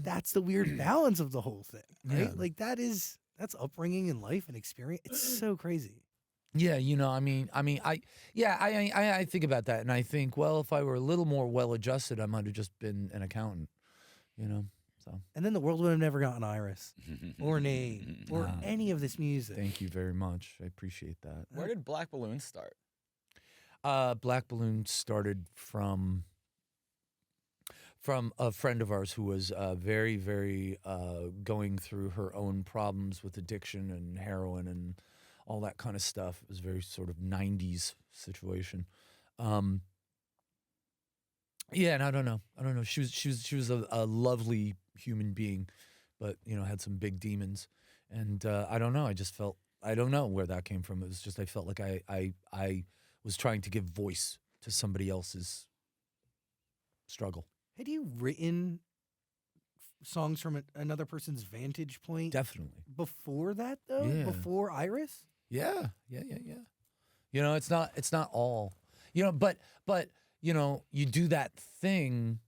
that's the weird balance of the whole thing, right? Yeah. Like that's upbringing and life and experience. It's so crazy. Yeah, I think about that, and I think, well, if I were a little more well-adjusted, I might have just been an accountant, So And then the world would have never gotten Iris or Name or any of this music. thank you very much. I appreciate that. Where did Black Balloon start? Black Balloon started from a friend of ours who was very, very going through her own problems with addiction and heroin and all that kind of stuff. It was a very sort of 90s situation. Yeah, and I don't know. She was a lovely human being, but had some big demons, and I don't know. I don't know where that came from. It was just I felt like I was trying to give voice to somebody else's struggle. Had you written songs from another person's vantage point Definitely. before that, though? Yeah. Before Iris? Yeah. It's not all, but you do that thing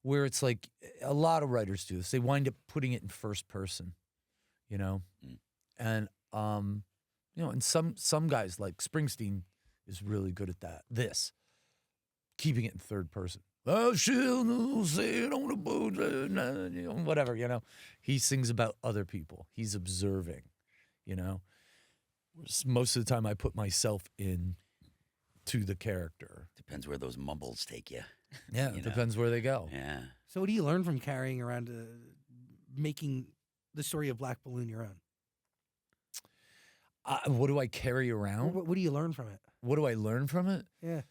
where it's like a lot of writers do this. They wind up putting it in first person, and and some guys like Springsteen is really good at that. Keeping it in third person. Oh, she'll sit on a boat, whatever, He sings about other people. He's observing, Most of the time I put myself in to the character. Depends where those mumbles take you. Yeah, it depends where they go. Yeah. So what do you learn from carrying around making the story of Black Balloon your own? What do I carry around? What do you learn from it? What do I learn from it? Yeah.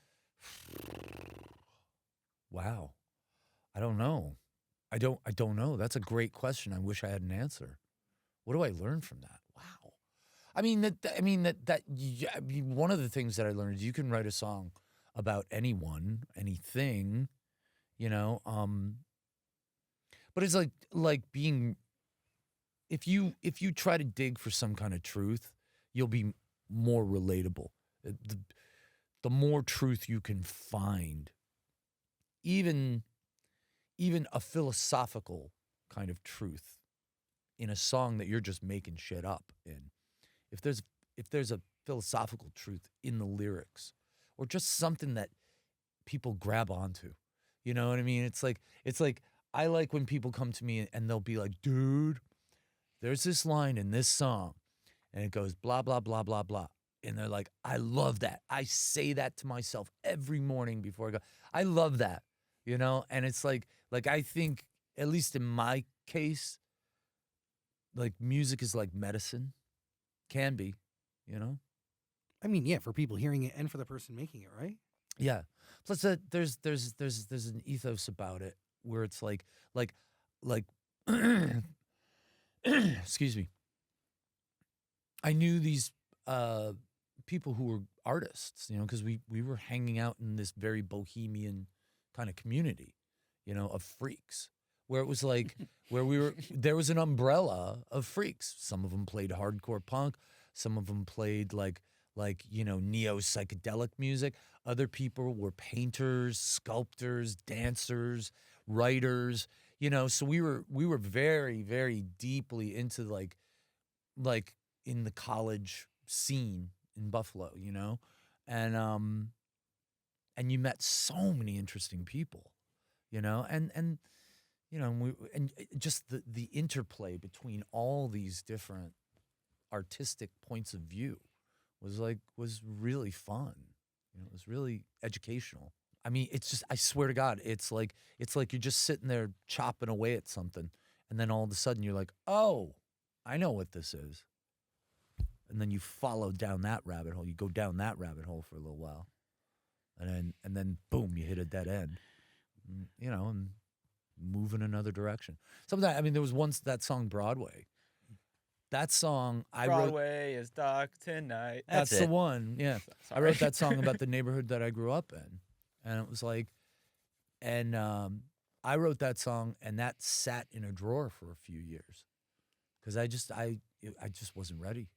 Wow. I don't know. I don't know. That's a great question. I wish I had an answer. What do I learn from that? Wow. One of the things that I learned is you can write a song about anyone, anything, but it's like being, if you try to dig for some kind of truth, you'll be more relatable. The more truth you can find, even a philosophical kind of truth in a song that you're just making shit up in. If there's a philosophical truth in the lyrics, or just something that people grab onto, you know what I mean? It's like I like when people come to me and they'll be like, dude, there's this line in this song, and it goes blah blah blah blah blah. And they're like, I love that. I say that to myself every morning before I go. I love that, And it's like I think, at least in my case, like music is like medicine, can be, I mean, yeah, for people hearing it and for the person making it, right? Yeah. Plus, there's an ethos about it where it's like, excuse me. I knew these people who were artists, because we were hanging out in this very bohemian kind of community, of freaks, where it was like, there was an umbrella of freaks. Some of them played hardcore punk. Some of them played like neo-psychedelic music. Other people were painters, sculptors, dancers, writers, so we were very, very deeply into like in the college scene in Buffalo, and you met so many interesting people, and just the interplay between all these different artistic points of view was really fun. It was really educational. I mean, it's just, I swear to God, it's like you're just sitting there chopping away at something, and then all of a sudden you're like, oh, I know what this is. And then you follow down that rabbit hole. You go down that rabbit hole for a little while, and then boom, you hit a dead end. And move in another direction. Sometimes, there was once that song Broadway. That song I wrote. Broadway is dark tonight. That's the one. Yeah, Sorry. I wrote that song about the neighborhood that I grew up in, and it was like, I wrote that song, and that sat in a drawer for a few years, because I just wasn't ready.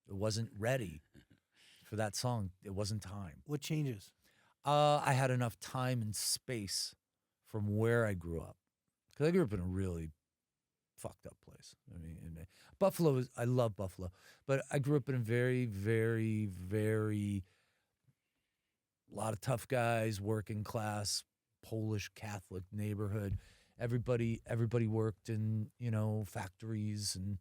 It wasn't ready for that song. It wasn't time. What changes? I had enough time and space from where I grew up, because I grew up in a really fucked up place. Buffalo is, I love Buffalo, but I grew up in a very, very, very, lot of tough guys, working class, Polish Catholic neighborhood. Everybody worked in, factories and,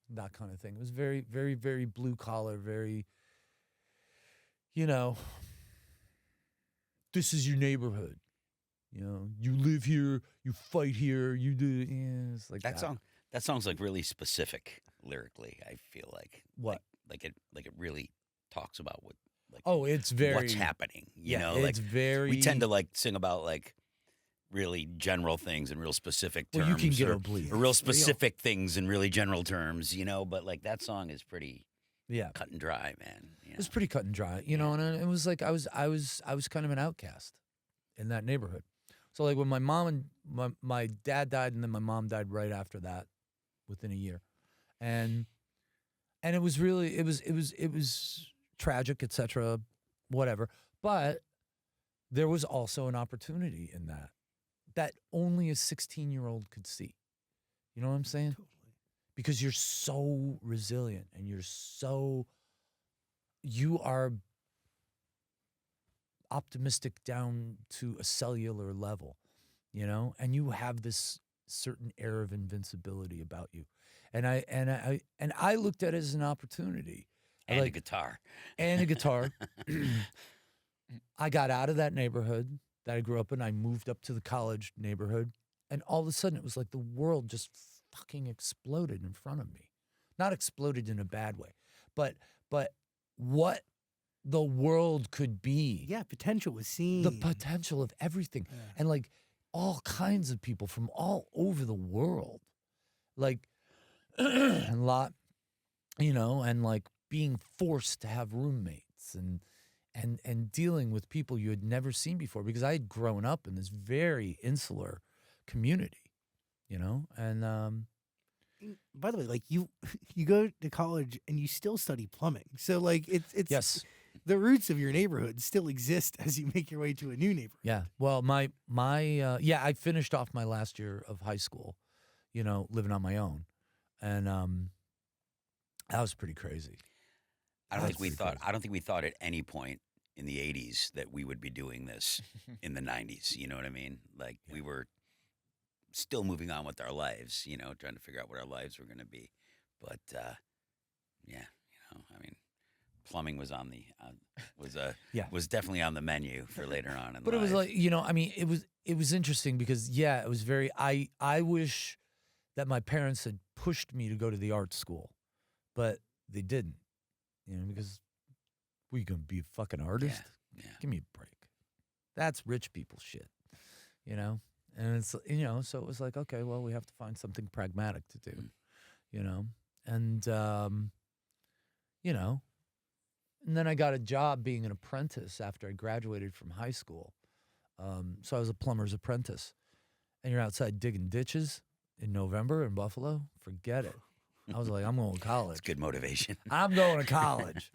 that kind of thing. It was very, very, very blue collar, very, this is your neighborhood. You live here, you fight here, you do. Yeah, it's like that. That song's like really specific lyrically. I feel like What? like it really talks about what It's very what's happening. You know, it's very. we tend to like sing about like really general things in real specific terms. Well, you can get or, oblique. or real specific things in really general terms. But like that song is pretty Yeah, cut and dry, man. it was pretty cut and dry, and it was like I was kind of an outcast in that neighborhood. So like when my mom and my dad died, and then my mom died right after that, within a year, and it was really it was tragic, etc., whatever. But there was also an opportunity in that only a 16-year-old could see. You know what I'm saying? Totally. Because you're so resilient and you are optimistic down to a cellular level, and you have this certain air of invincibility about you. And I looked at it as an opportunity. and like- a guitar. And a guitar. I got out of that neighborhood that I grew up in. I moved up to the college neighborhood, and all of a sudden it was like the world just fucking exploded in front of me. Not exploded in a bad way, but what the world could be. Yeah, potential was seen. The potential of everything. Yeah. And like all kinds of people from all over the world. Like and and like being forced to have roommates and dealing with people you had never seen before, because I had grown up in this very insular community, and By the way, like you go to college and you still study plumbing. So like it's yes. the roots of your neighborhood still exist as you make your way to a new neighborhood. Yeah. Well, I finished off my last year of high school, living on my own. And that was pretty crazy. I don't That's think we pretty thought. I don't think we thought at any point in the '80s that we would be doing this in the '90s. You know what I mean? Like we were still moving on with our lives. Trying to figure out what our lives were going to be. But I mean, plumbing was on the was definitely on the menu for later on in But life. it was like, it was interesting because it was very I wish that my parents had pushed me to go to the art school, but they didn't. Because we gonna be a fucking artist? Yeah. Give me a break. That's rich people shit. And it's so it was like, okay, well, we have to find something pragmatic to do. And and then I got a job being an apprentice after I graduated from high school. So I was a plumber's apprentice. And you're outside digging ditches in November in Buffalo? Forget it. I was like, I'm going to college. It's good motivation. I'm going to college.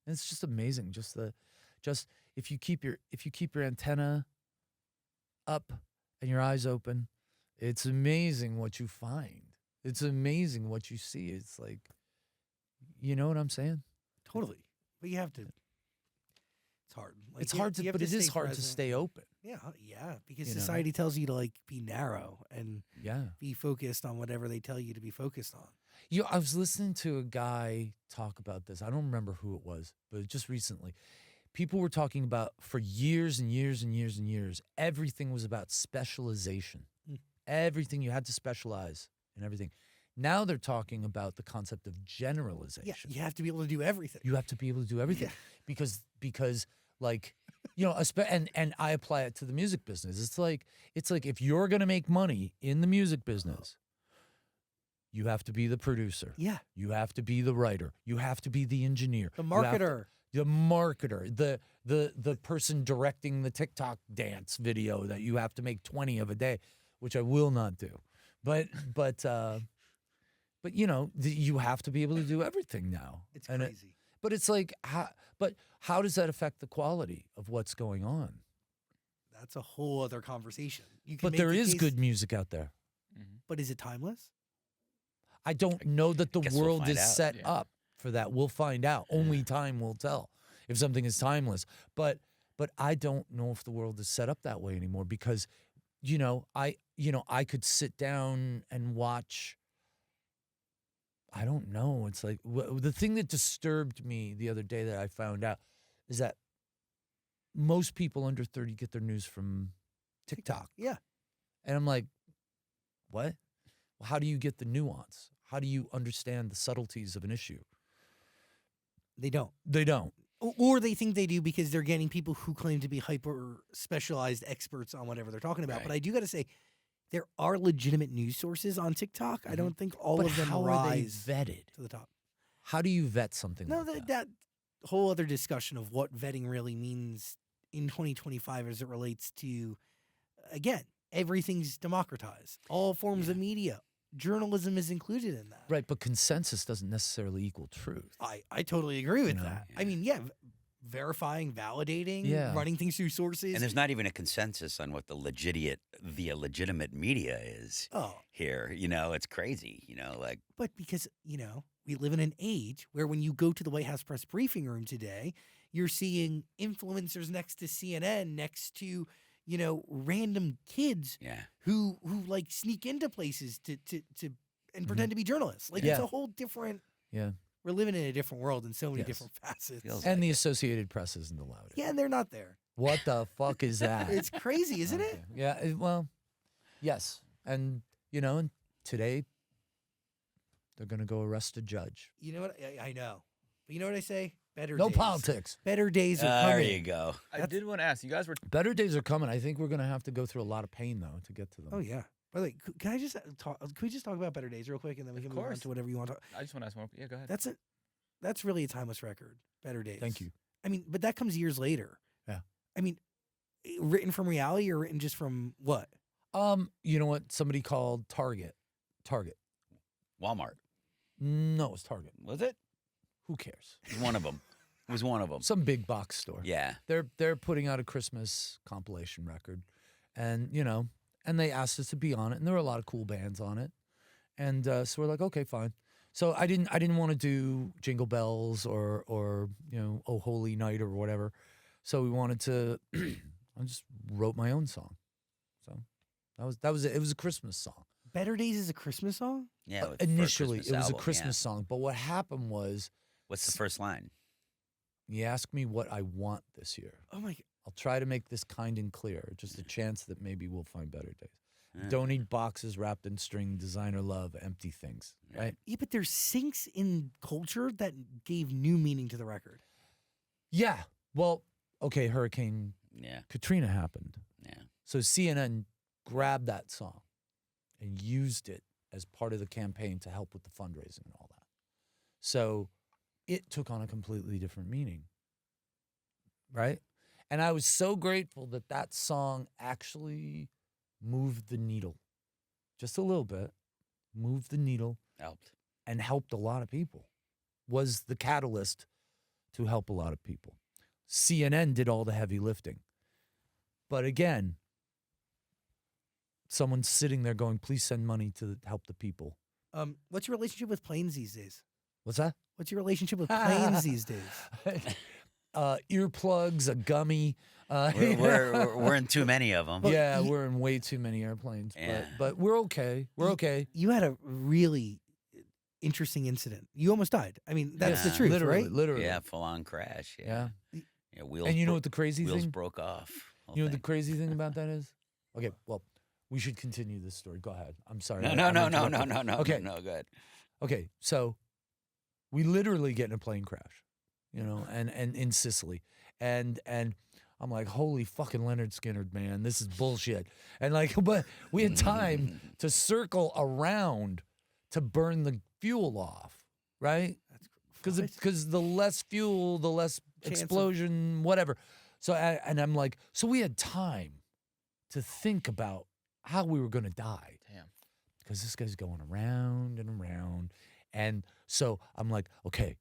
And it's just amazing. Just if you keep your antenna up and your eyes open, it's amazing what you find. It's amazing what you see. It's like, you know what I'm saying? Totally. But you have to. It's hard. Like, It's hard you have but it is stay hard to present. stay open. Yeah, because You know? society tells you to like be narrow and Yeah. be focused on whatever they tell you to be focused on. I was listening to a guy talk about this. I don't remember who it was, but just recently. People were talking about for years and years and years and years, everything was about specialization. Everything you had to specialize in everything. Now they're talking about the concept of generalization. Yeah, you have to be able to do everything. You have to be able to do everything Yeah. because like, and I apply it to the music business. It's like if you're going to make money in the music business, you have to be the producer. Yeah, You have to be the writer. You have to be the engineer. the You have to- marketer. the marketer, the person directing the TikTok dance video that you have to make 20 of a day, which I will not do. But you have to be able to do everything now. It's And crazy. but it's like, how does that affect the quality of what's going on? That's a whole other conversation. You can But make there the is case- good music out there. But is it timeless? I don't know that the guess we'll world find is out. set Yeah. up for that. We'll find out. Only time will tell if something is timeless. But I don't know if the world is set up that way anymore because, I could sit down and watch. I don't know. It's like the thing that disturbed me the other day that I found out is that most people under 30 get their news from TikTok. Yeah. And I'm like, what? Well, how do you get the nuance? How do you understand the subtleties of an issue? They don't. They don't. Or they think they do because they're getting people who claim to be hyper specialized experts on whatever they're talking about. Right. But I do got to say, there are legitimate news sources on TikTok. I don't think all But of them how are they rise vetted? to the top. How do you vet something No, like that? that whole other discussion of what vetting really means in 2025 as it relates to, again, everything's democratized. All forms of media. Journalism is included in that. Right, but consensus doesn't necessarily equal truth. I totally agree with You know? that. I mean, yeah, verifying, validating, Yeah. running things through sources. And there's not even a consensus on what the legitimate media is Oh, here. You know, it's crazy. You know, like but because, we live in an age where when you go to the White House press briefing room today, you're seeing influencers next to CNN, next to, random kids yeah, who like sneak into places to and pretend to be journalists. Like it's Yeah. a whole different Yeah. we're living in a different world in so many Yes. different facets. Feels And the Associated Press isn't allowed. Yeah, and they're not there. What the fuck is that? It's crazy, isn't it? Okay. Yeah, well, yes. And, and today they're going to go arrest a judge. You know what? I know. But you know what I say? Better No days. politics. Better days are there coming. you go. I did want to ask you guys were Better days are coming. I think we're going to have to go through a lot of pain, though, to get to them. Oh yeah. By the way, can I just talk? Can we just talk about Better Days real quick, and then we Of can move on course. to whatever you want to talk? I just want to ask one. Yeah, go ahead. That's really a timeless record. Better Days. Thank you. I mean, but that comes years later. Yeah. I mean, written from reality or written just from what? You know what? Somebody called Target. Walmart, No, it was Target. was it? Who cares? It was one of them. It was one of them. Some big box store. Yeah. They're putting out a Christmas compilation record, and and they asked us to be on it, and there were a lot of cool bands on it, and so we're like, okay, fine. So I didn't want to do Jingle Bells or Oh Holy Night or whatever, so we wanted to. I just wrote my own song, so that was it. It was a Christmas song. Better Days is a Christmas song. Yeah. for a Initially, Christmas it was a album, yeah. Christmas song, but what happened was, What's the first line? you asked me what I want this year. Oh my! I'll try to make this kind and clear. Just a chance that maybe we'll find better days. Yeah. Don't need boxes wrapped in string, designer love, empty things. Right? Yeah, but there's syncs in culture that gave new meaning to the record. Yeah. Well, okay, Hurricane Yeah. Katrina happened. Yeah. So CNN grabbed that song and used it as part of the campaign to help with the fundraising and all that. So it took on a completely different meaning. Right? And I was so grateful that that song actually moved the needle just a little bit, moved the needle Helped. and helped a lot of people, was the catalyst to help a lot of people. CNN did all the heavy lifting. But again, someone's sitting there going, please send money to help the people. What's your relationship with planes these days? What's that? What's your relationship with planes these days? Earplugs, a gummy. We're in too many of them. Yeah, we're in way too many airplanes. Yeah. But we're okay. We're okay. You had a really interesting incident. You almost died. I mean, that's the Yeah. truth, Literally, right? literally. Yeah, full on crash. Yeah. Yeah. Yeah. Wheels. And you know bro- what the crazy wheels thing? broke off. whole You know what the thing. crazy thing about that is? Okay, well, we should continue this story. Go ahead. I'm sorry. No, I- no, I'm no, no, no, interrupting. no, no. Okay. No, good. Okay, so we literally get in a plane crash, and in Sicily, and I'm like, holy fucking Leonard Skinner, man, this is bullshit. And but we had time to circle around to burn the fuel off, right? Because the less fuel, the less Chance of- explosion, whatever. So and I'm like, so we had time to think about how we were gonna die. Damn. Because this guy's going around and around. And so I'm like, okay,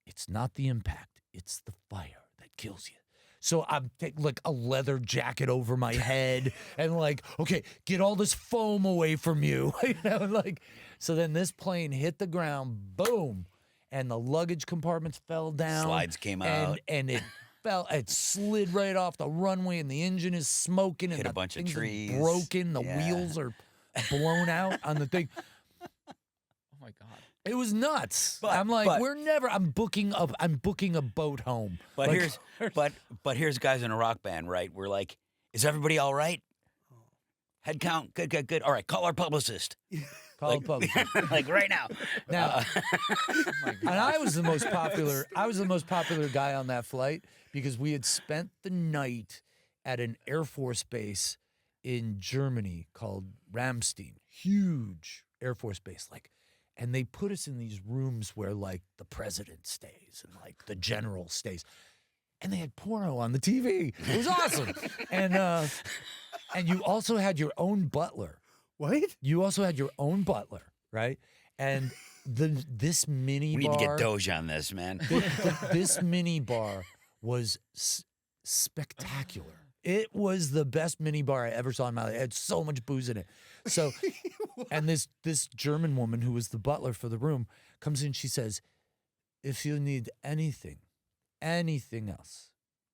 it's not the impact, it's the fire that kills you. So I'm taking like a leather jacket over my head and like, okay, get all this foam away from you. You know, like, so then this plane hit the ground, boom, and the luggage compartments fell down. Slides came out. And it it slid right off the runway, and the engine is smoking, and Hit the a bunch of thing's trees. broken. The Yeah. wheels are blown out on the thing. Oh my God. It was nuts. But- I'm like, but- I'm booking a boat home. But Like, here's guys in a rock band, right? We're like, is everybody all right? Head count, good. All right, call our publicist. Paul Public. Like right now. Now, and I was the most popular. I was the most popular guy on that flight because we had spent the night at an Air Force base in Germany called Ramstein. Huge Air Force base, like, and they put us in these rooms where like the president stays and like the general stays, and they had porno on the TV. It was awesome, and you also had your own butler. What? You also had your own butler, right? And this mini We need bar, to get Doge on this, man. this mini bar was spectacular. It was the best mini bar I ever saw in my life. It had so much booze in it. So, and this German woman who was the butler for the room comes in. She says, "If you need anything else,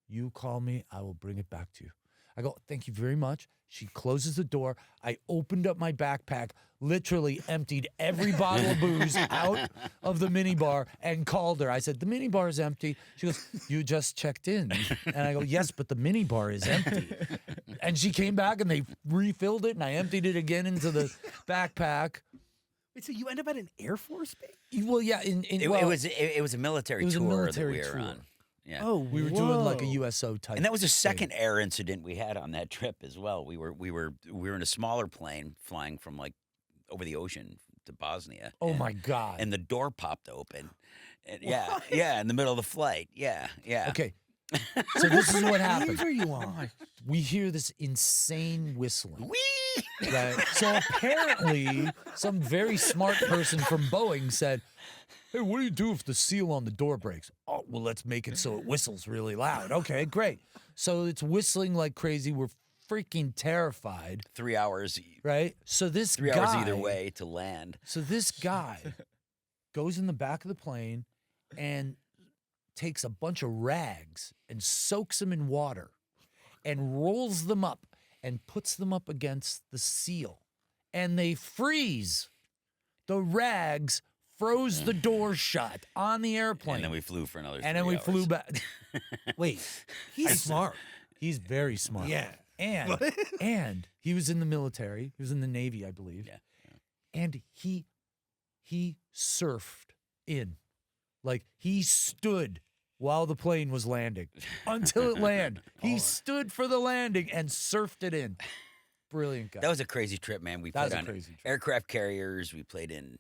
you call me. I will bring it back to you." I go, "Thank you very much." She closes the door. I opened up my backpack, literally emptied every bottle of booze out of the minibar and called her. I said, "The minibar is empty." She goes, "You just checked in." And I go, "Yes, but the minibar is empty." And she came back and they refilled it and I emptied it again into the backpack. Wait, so you end up at an Air Force base? Well, yeah, It was a military it was a tour military that we were tour. on. Yeah. Oh, we were doing like a whoa. USO type. And that was the second air incident we had on that trip as well. We were in a smaller plane flying from like over the ocean to Bosnia. Oh and- my God. And the door popped open. And What? yeah, in the middle of the flight. Yeah. Okay. So this is what Planes happened. are you on? We hear this insane whistling. Whee! Right. So apparently, some very smart person from Boeing said, "Hey, what do you do if the seal on the door breaks?" "Oh, well, let's make it so it whistles really loud." Okay, great. So it's whistling like crazy. We're freaking terrified, 3 hours. right? So this 3 guy, hours either way to land. So this guy goes in the back of the plane and takes a bunch of rags and soaks them in water and rolls them up and puts them up against the seal, and they freeze. The rags froze the door shut on the airplane. And then we flew for another. And then 3 we hours. flew back. Wait, he's smart. He's very smart. Yeah. And he was in the military. He was in the Navy, I believe. Yeah. And he surfed in. Like he stood while the plane was landing until it landed. He stood for the landing and surfed it in. Brilliant guy. That was a crazy trip, man. We That was played a on crazy trip. aircraft carriers. We played in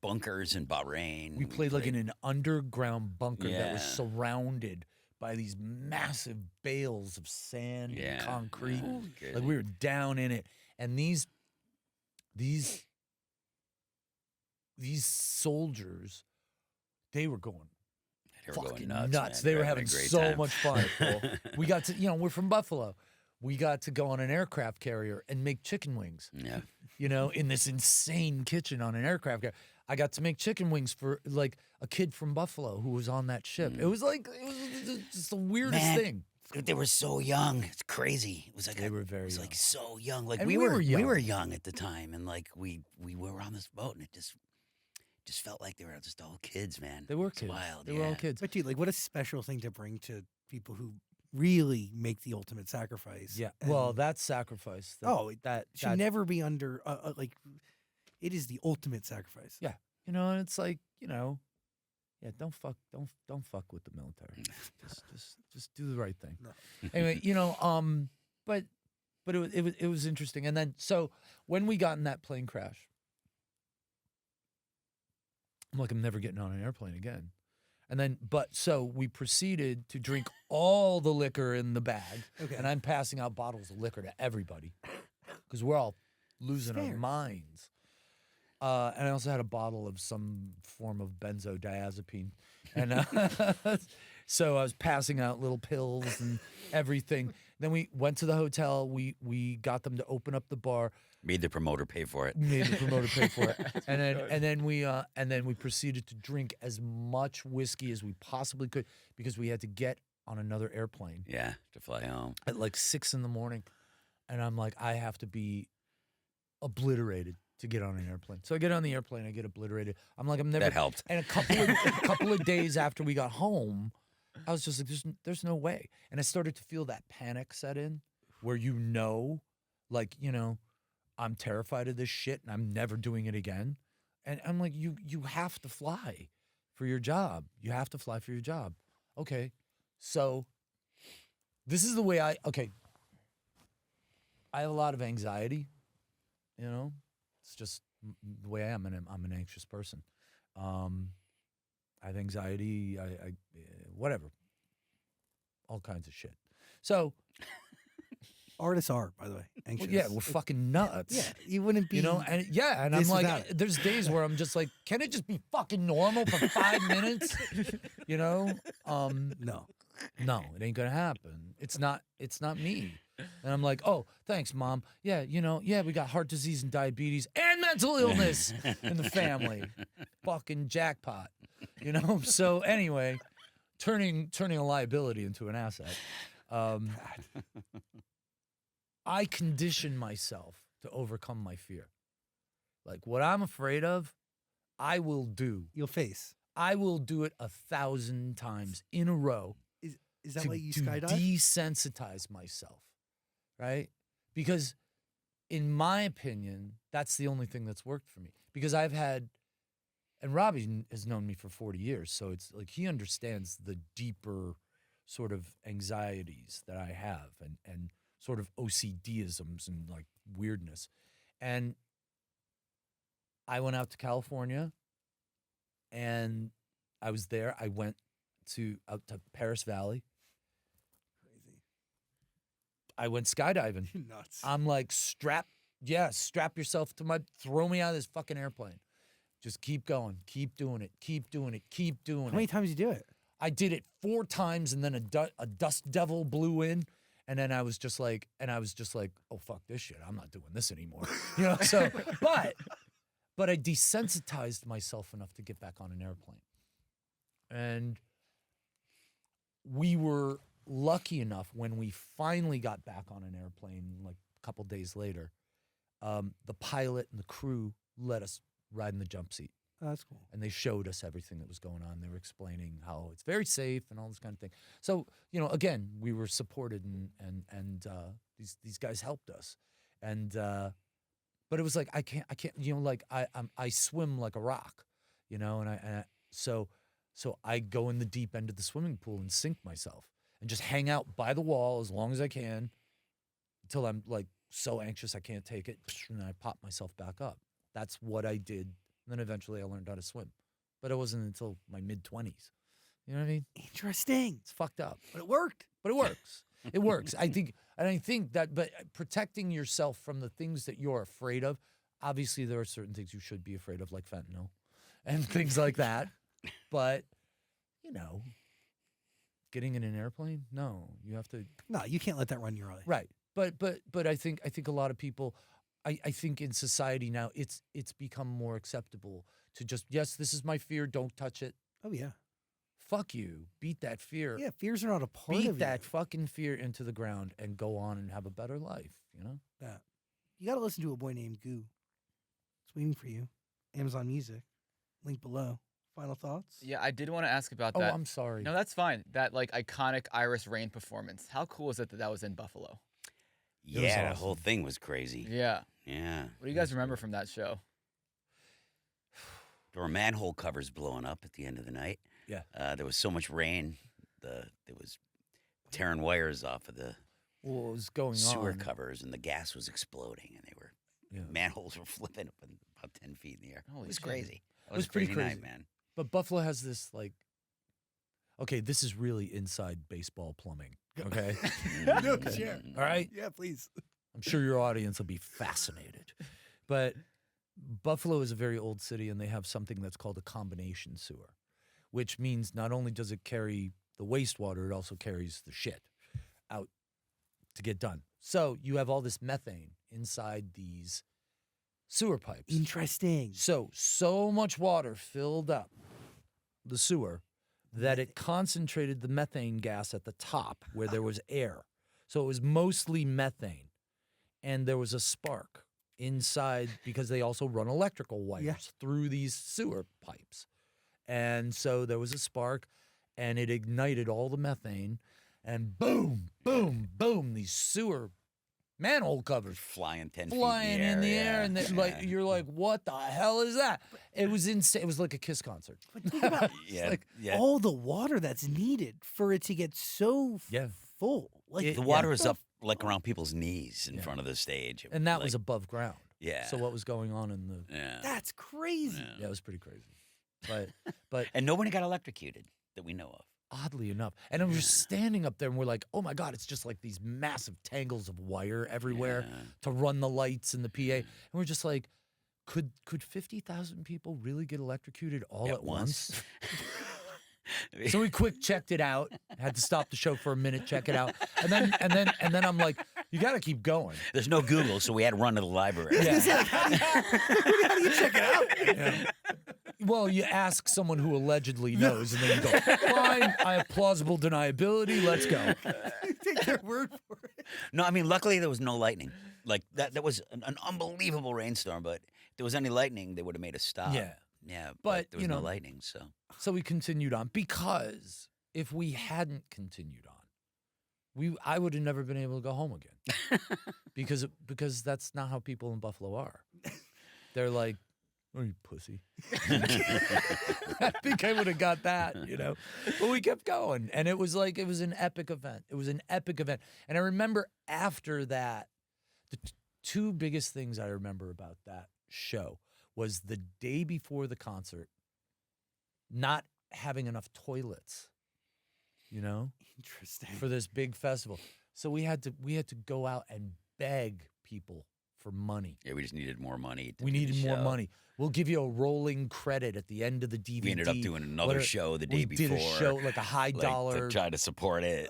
bunkers in Bahrain. We played like in an underground bunker that was Yeah. surrounded by these massive bales of sand and concrete. yeah, good. Like we were down in it, and these soldiers, they were going They were going fucking nuts. nuts. Man. They were a having great so time. much fun. We got to, we're from Buffalo. We got to go on an aircraft carrier and make chicken wings. Yeah. In this insane kitchen on an aircraft carrier. I got to make chicken wings for like a kid from Buffalo who was on that ship. It was just the weirdest Man, thing. They were so young. It's crazy. It was like They were very It was young. like so young. Like And we we were were young. We were young at the time, and like we were on this boat, and it just felt like they were just all kids, man. They were It's kids. wild. They were all yeah. kids. But dude, like, what a special thing to bring to people who really make the ultimate sacrifice. Yeah. And Well, that sacrifice. That should never be under like. It is the ultimate sacrifice. Yeah. And it's like, yeah, don't fuck with the military. just do the right thing. No. Anyway, but it was interesting. And then so when we got in that plane crash, I'm like, I'm never getting on an airplane again. And then, so we proceeded to drink all the liquor in the bag, Okay. and I'm passing out bottles of liquor to everybody because we're all losing our Fair. minds. And I also had a bottle of some form of benzodiazepine. And so I was passing out little pills and everything. Then we went to the hotel. We got them to open up the bar. Made the promoter pay for it. Made the promoter pay for it. And then we proceeded to drink as much whiskey as we possibly could because we had to get on another airplane Yeah, to fly home. at like 6 in the morning. And I'm like, I have to be obliterated to get on an airplane. So I get on the airplane, I get obliterated. I'm like, I'm never. That helped. And a couple of days after we got home, I was just like, there's no way. And I started to feel that panic set in, where like I'm terrified of this shit and I'm never doing it again. And I'm like, you have to fly for your job. You have to fly for your job. Okay, so this is the way I have a lot of anxiety. It's just the way I am, and I'm an anxious person. I have anxiety, I whatever, all kinds of shit. So, Artists are, by the way, anxious. yeah, we're fucking nuts. Yeah, you wouldn't be. And I'm this like, without it. there's days where I'm just like, can it just be fucking normal for 5 minutes? No. No, it ain't gonna happen. It's not me. And I'm like, oh, thanks, Mom. Yeah, we got heart disease and diabetes and mental illness in the family. Fucking jackpot. So anyway, turning a liability into an asset. I condition myself to overcome my fear. Like what I'm afraid of, I will do. You'll face. I will do it 1,000 times in a row. Is that to, why you to skydive? desensitize myself, right? Because in my opinion, that's the only thing that's worked for me. Because I've had, and Robby has known me for 40 years, so it's like he understands the deeper sort of anxieties that I have and sort of OCD-isms and like weirdness. And I went out to California and I was there. I went out to Paris Valley. Crazy. I went skydiving. Nuts. I'm like, strap yourself to throw me out of this fucking airplane. Just keep going, keep doing it, keep doing it, keep doing it. How many times you do it? I did it 4 times, and then a dust devil blew in, and then I was just like, oh fuck this shit, I'm not doing this anymore. So, but I desensitized myself enough to get back on an airplane, and we were lucky enough when we finally got back on an airplane, like a couple days later, the pilot and the crew let us ride in the jump seat. Oh, that's cool. And they showed us everything that was going on. They were explaining how it's very safe and all this kind of thing. So, again, we were supported and these guys helped us. And but it was like I can't I swim like a rock, so I go in the deep end of the swimming pool and sink myself and just hang out by the wall as long as I can until I'm like so anxious I can't take it, and then I pop myself back up. That's what I did. And then eventually I learned how to swim. But it wasn't until my mid-20s. You know what I mean? Interesting. It's fucked up. But it worked. But it works. It works. I think that, but protecting yourself from the things that you're afraid of, obviously there are certain things you should be afraid of, like fentanyl and things like that. But, getting in an airplane, no, you have to. No, you can't let that run your life. Right. But I think a lot of people, I think in society now, it's become more acceptable to just, yes, this is my fear, don't touch it. Oh, yeah. Fuck you. Beat that fear. Yeah, fears are not a part Beat of that you. fucking fear into the ground and go on and have a better life, That. You got to listen to A Boy Named Goo. It's waiting for you. Amazon Music. Link below. Final thoughts? Yeah, I did want to ask about Oh, that. I'm sorry. No, that's fine. That like iconic Iris Rain performance. How cool is it that was in Buffalo? Yeah, the whole thing was crazy. Yeah. Yeah. What do you guys remember from that show? There were manhole covers blowing up at the end of the night. Yeah. There was so much rain. It was tearing wires off of the What was going sewer on? covers, and the gas was exploding, and manholes were flipping up in about 10 feet in the air. Holy It was shit. crazy. That It was was a pretty crazy crazy. night, man. But Buffalo has this like, okay, this is really inside baseball plumbing. Okay. No, sure. All right. Yeah, please. I'm sure your audience will be fascinated. But Buffalo is a very old city, and they have something that's called a combination sewer, which means not only does it carry the wastewater, it also carries the shit out to get done. So you have all this methane inside these sewer pipes. Interesting. So much water filled up the sewer that it concentrated the methane gas at the top where there was air. So it was mostly methane. And there was a spark inside because they also run electrical wires through these sewer pipes. And so there was a spark, and it ignited all the methane, and boom, boom, boom, these sewer manhole covers Flying 10 flying feet in the yeah. air, and then, like you're like, what the hell is that? It was insane. It was like a Kiss concert. But think about all the water that's needed for it to get so full. Like the water was up like around people's knees in front of the stage. And that was above ground. Yeah. So what was going on in the? Yeah. That's crazy. Yeah, it was pretty crazy. But and nobody got electrocuted that we know of. Oddly enough, and we're just standing up there, and we're like, "Oh my God!" It's just like these massive tangles of wire everywhere to run the lights and the PA, and we're just like, "Could 50,000 people really get electrocuted all at once?" So we quick checked it out. Had to stop the show for a minute, check it out, and then I'm like, "You got to keep going." There's no Google, so we had to run to the library. Yeah. How do you check it out? Yeah. Well, you ask someone who allegedly knows, and then you go, "Fine, I have plausible deniability. Let's go." Take their word for it. No, I mean, luckily there was no lightning. Like that was an unbelievable rainstorm. But if there was any lightning, they would have made us stop. Yeah, but there was no lightning. So we continued on, because if we hadn't continued on, I would have never been able to go home again, because that's not how people in Buffalo are. They're like, "Oh, you pussy." I think I would have got that, But we kept going, and it was an epic event. It was an epic event, and I remember after that, the two biggest things I remember about that show was the day before the concert, not having enough toilets, Interesting. for this big festival. So we had to go out and beg people for money. Yeah, we just needed more money. We needed more money. We'll give you a rolling credit at the end of the DVD. We ended up doing another show the day before. We did a show, like a high dollar. To try to support it.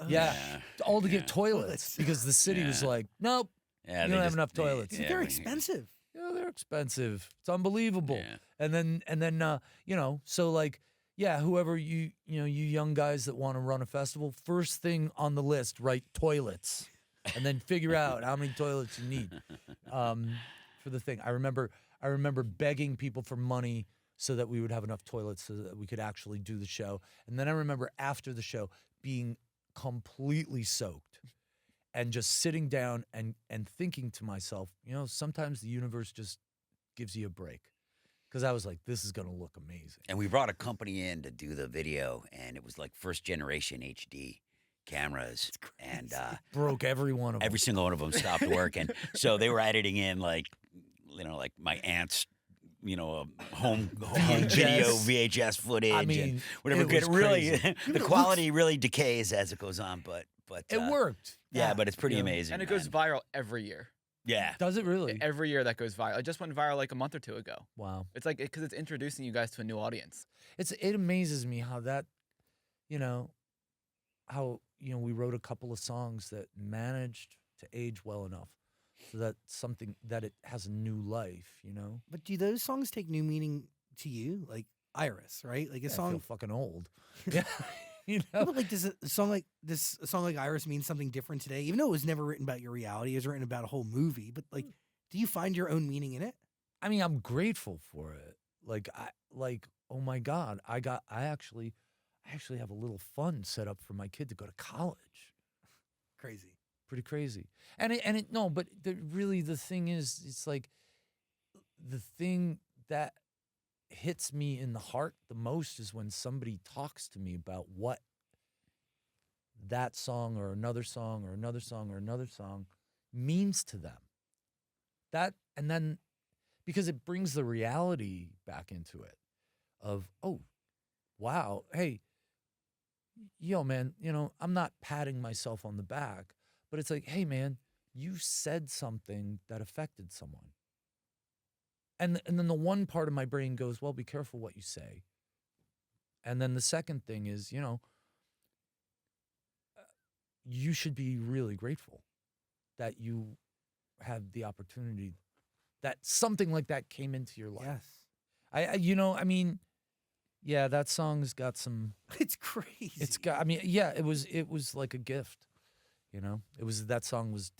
All to get toilets, because the city was like, "Nope, you don't have enough toilets." They're expensive. Yeah, they're expensive. It's unbelievable. Yeah. And then so like, whoever you young guys that want to run a festival, first thing on the list, write toilets, and then figure out how many toilets you need for the thing. I remember begging people for money so that we would have enough toilets so that we could actually do the show. And then I remember after the show being completely soaked and just sitting down and thinking to myself, sometimes the universe just gives you a break. Because I was like, this is going to look amazing. And we brought a company in to do the video, and it was like first generation HD cameras. And broke every one of them. every single one of them stopped working. So they were editing in like my aunt's home video VHS footage and whatever. it was really crazy. the quality really decays as it goes on, but It worked. Yeah, but it's pretty amazing. And it goes viral every year. Yeah. Does it really? Every year that goes viral. It just went viral like a month or two ago. Wow. It's like because it's introducing you guys to a new audience. It amazes me how that, we wrote a couple of songs that managed to age well enough so that it has a new life, But do those songs take new meaning to you? Like Iris, right? Like a I song. feel fucking old. Yeah. No, but like, does a song like Iris mean something different today? Even though it was never written about your reality, it was written about a whole movie. But like, do you find your own meaning in it? I mean, I'm grateful for it. Oh my God, I actually have a little fund set up for my kid to go to college. Crazy. Pretty crazy. But the thing is, it's like the thing that hits me in the heart the most is when somebody talks to me about what that song or another song or another song or another song means to them. And then because it brings the reality back into it of, oh, wow, hey, yo, man, I'm not patting myself on the back, but it's like, hey, man, you said something that affected someone. and then the one part of my brain goes, well, be careful what you say. And then the second thing is, you should be really grateful that you had the opportunity, that something like that came into your life. Yes. Yeah, that song's got some. It's crazy. It's got. It was like a gift. That song was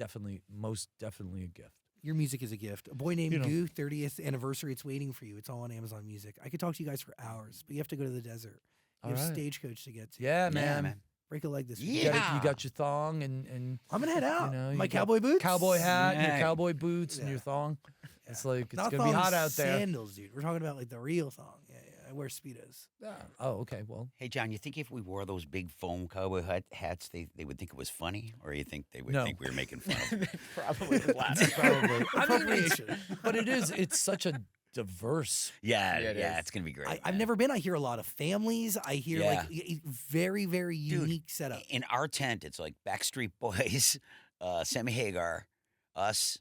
most definitely a gift. Your music is a gift. A Boy Named Goo, 30th anniversary. It's waiting for you. It's all on Amazon Music. I could talk to you guys for hours, but you have to go to the desert. You have Stagecoach to get to. Yeah, man. man. Break a leg this Yeah. weekend. You got your thong and I'm gonna head out. you My got cowboy boots, cowboy hat, and your Yeah. cowboy boots, and Yeah. your thong. It's like it's Not gonna be hot thongs, out there. Sandals, dude. We're talking about like the real thong. Yeah. I wear speedos. Oh, okay. Well, Hey, John, you think if we wore those big foam cowboy hats, they would think it was funny, or you think they would No. think we were making fun of them? Probably the latter. Probably I mean, appropriation. but it's such a diverse. Yeah, Yeah, it is. it's gonna be great. I've man. never been. I hear a lot of families. I hear like very, very Dude, unique setup. In our tent, it's like Backstreet Boys, Sammy Hagar, us,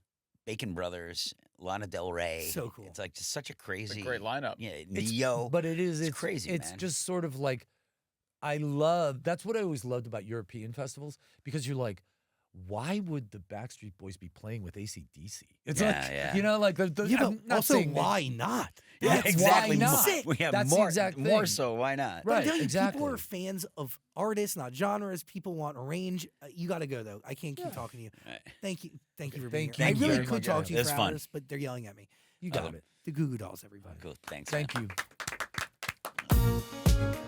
Bacon Brothers, Lana Del Rey. So cool. It's like just such a It's crazy, a great lineup. Yeah, It's- Neo. But it's crazy, It's man. just sort of like, that's what I always loved about European festivals, because you're like, why would the Backstreet Boys be playing with AC/DC? It's Yeah, like, yeah. like the Yeah, but I'm not also, saying that- why not? Yeah, That's exactly. why not. We have That's the more, exact more thing. so. Why not? But I'm Right, telling you, exactly. people are fans of artists, not genres. People want a range. You got to go though. I can't keep talking to you. Right. Thank you for being Thank here. you I really very could much. talk to you It was for fun. hours, but they're yelling at me. You got it. The Goo Goo Dolls, everybody. Cool. Thanks. Thank man. you.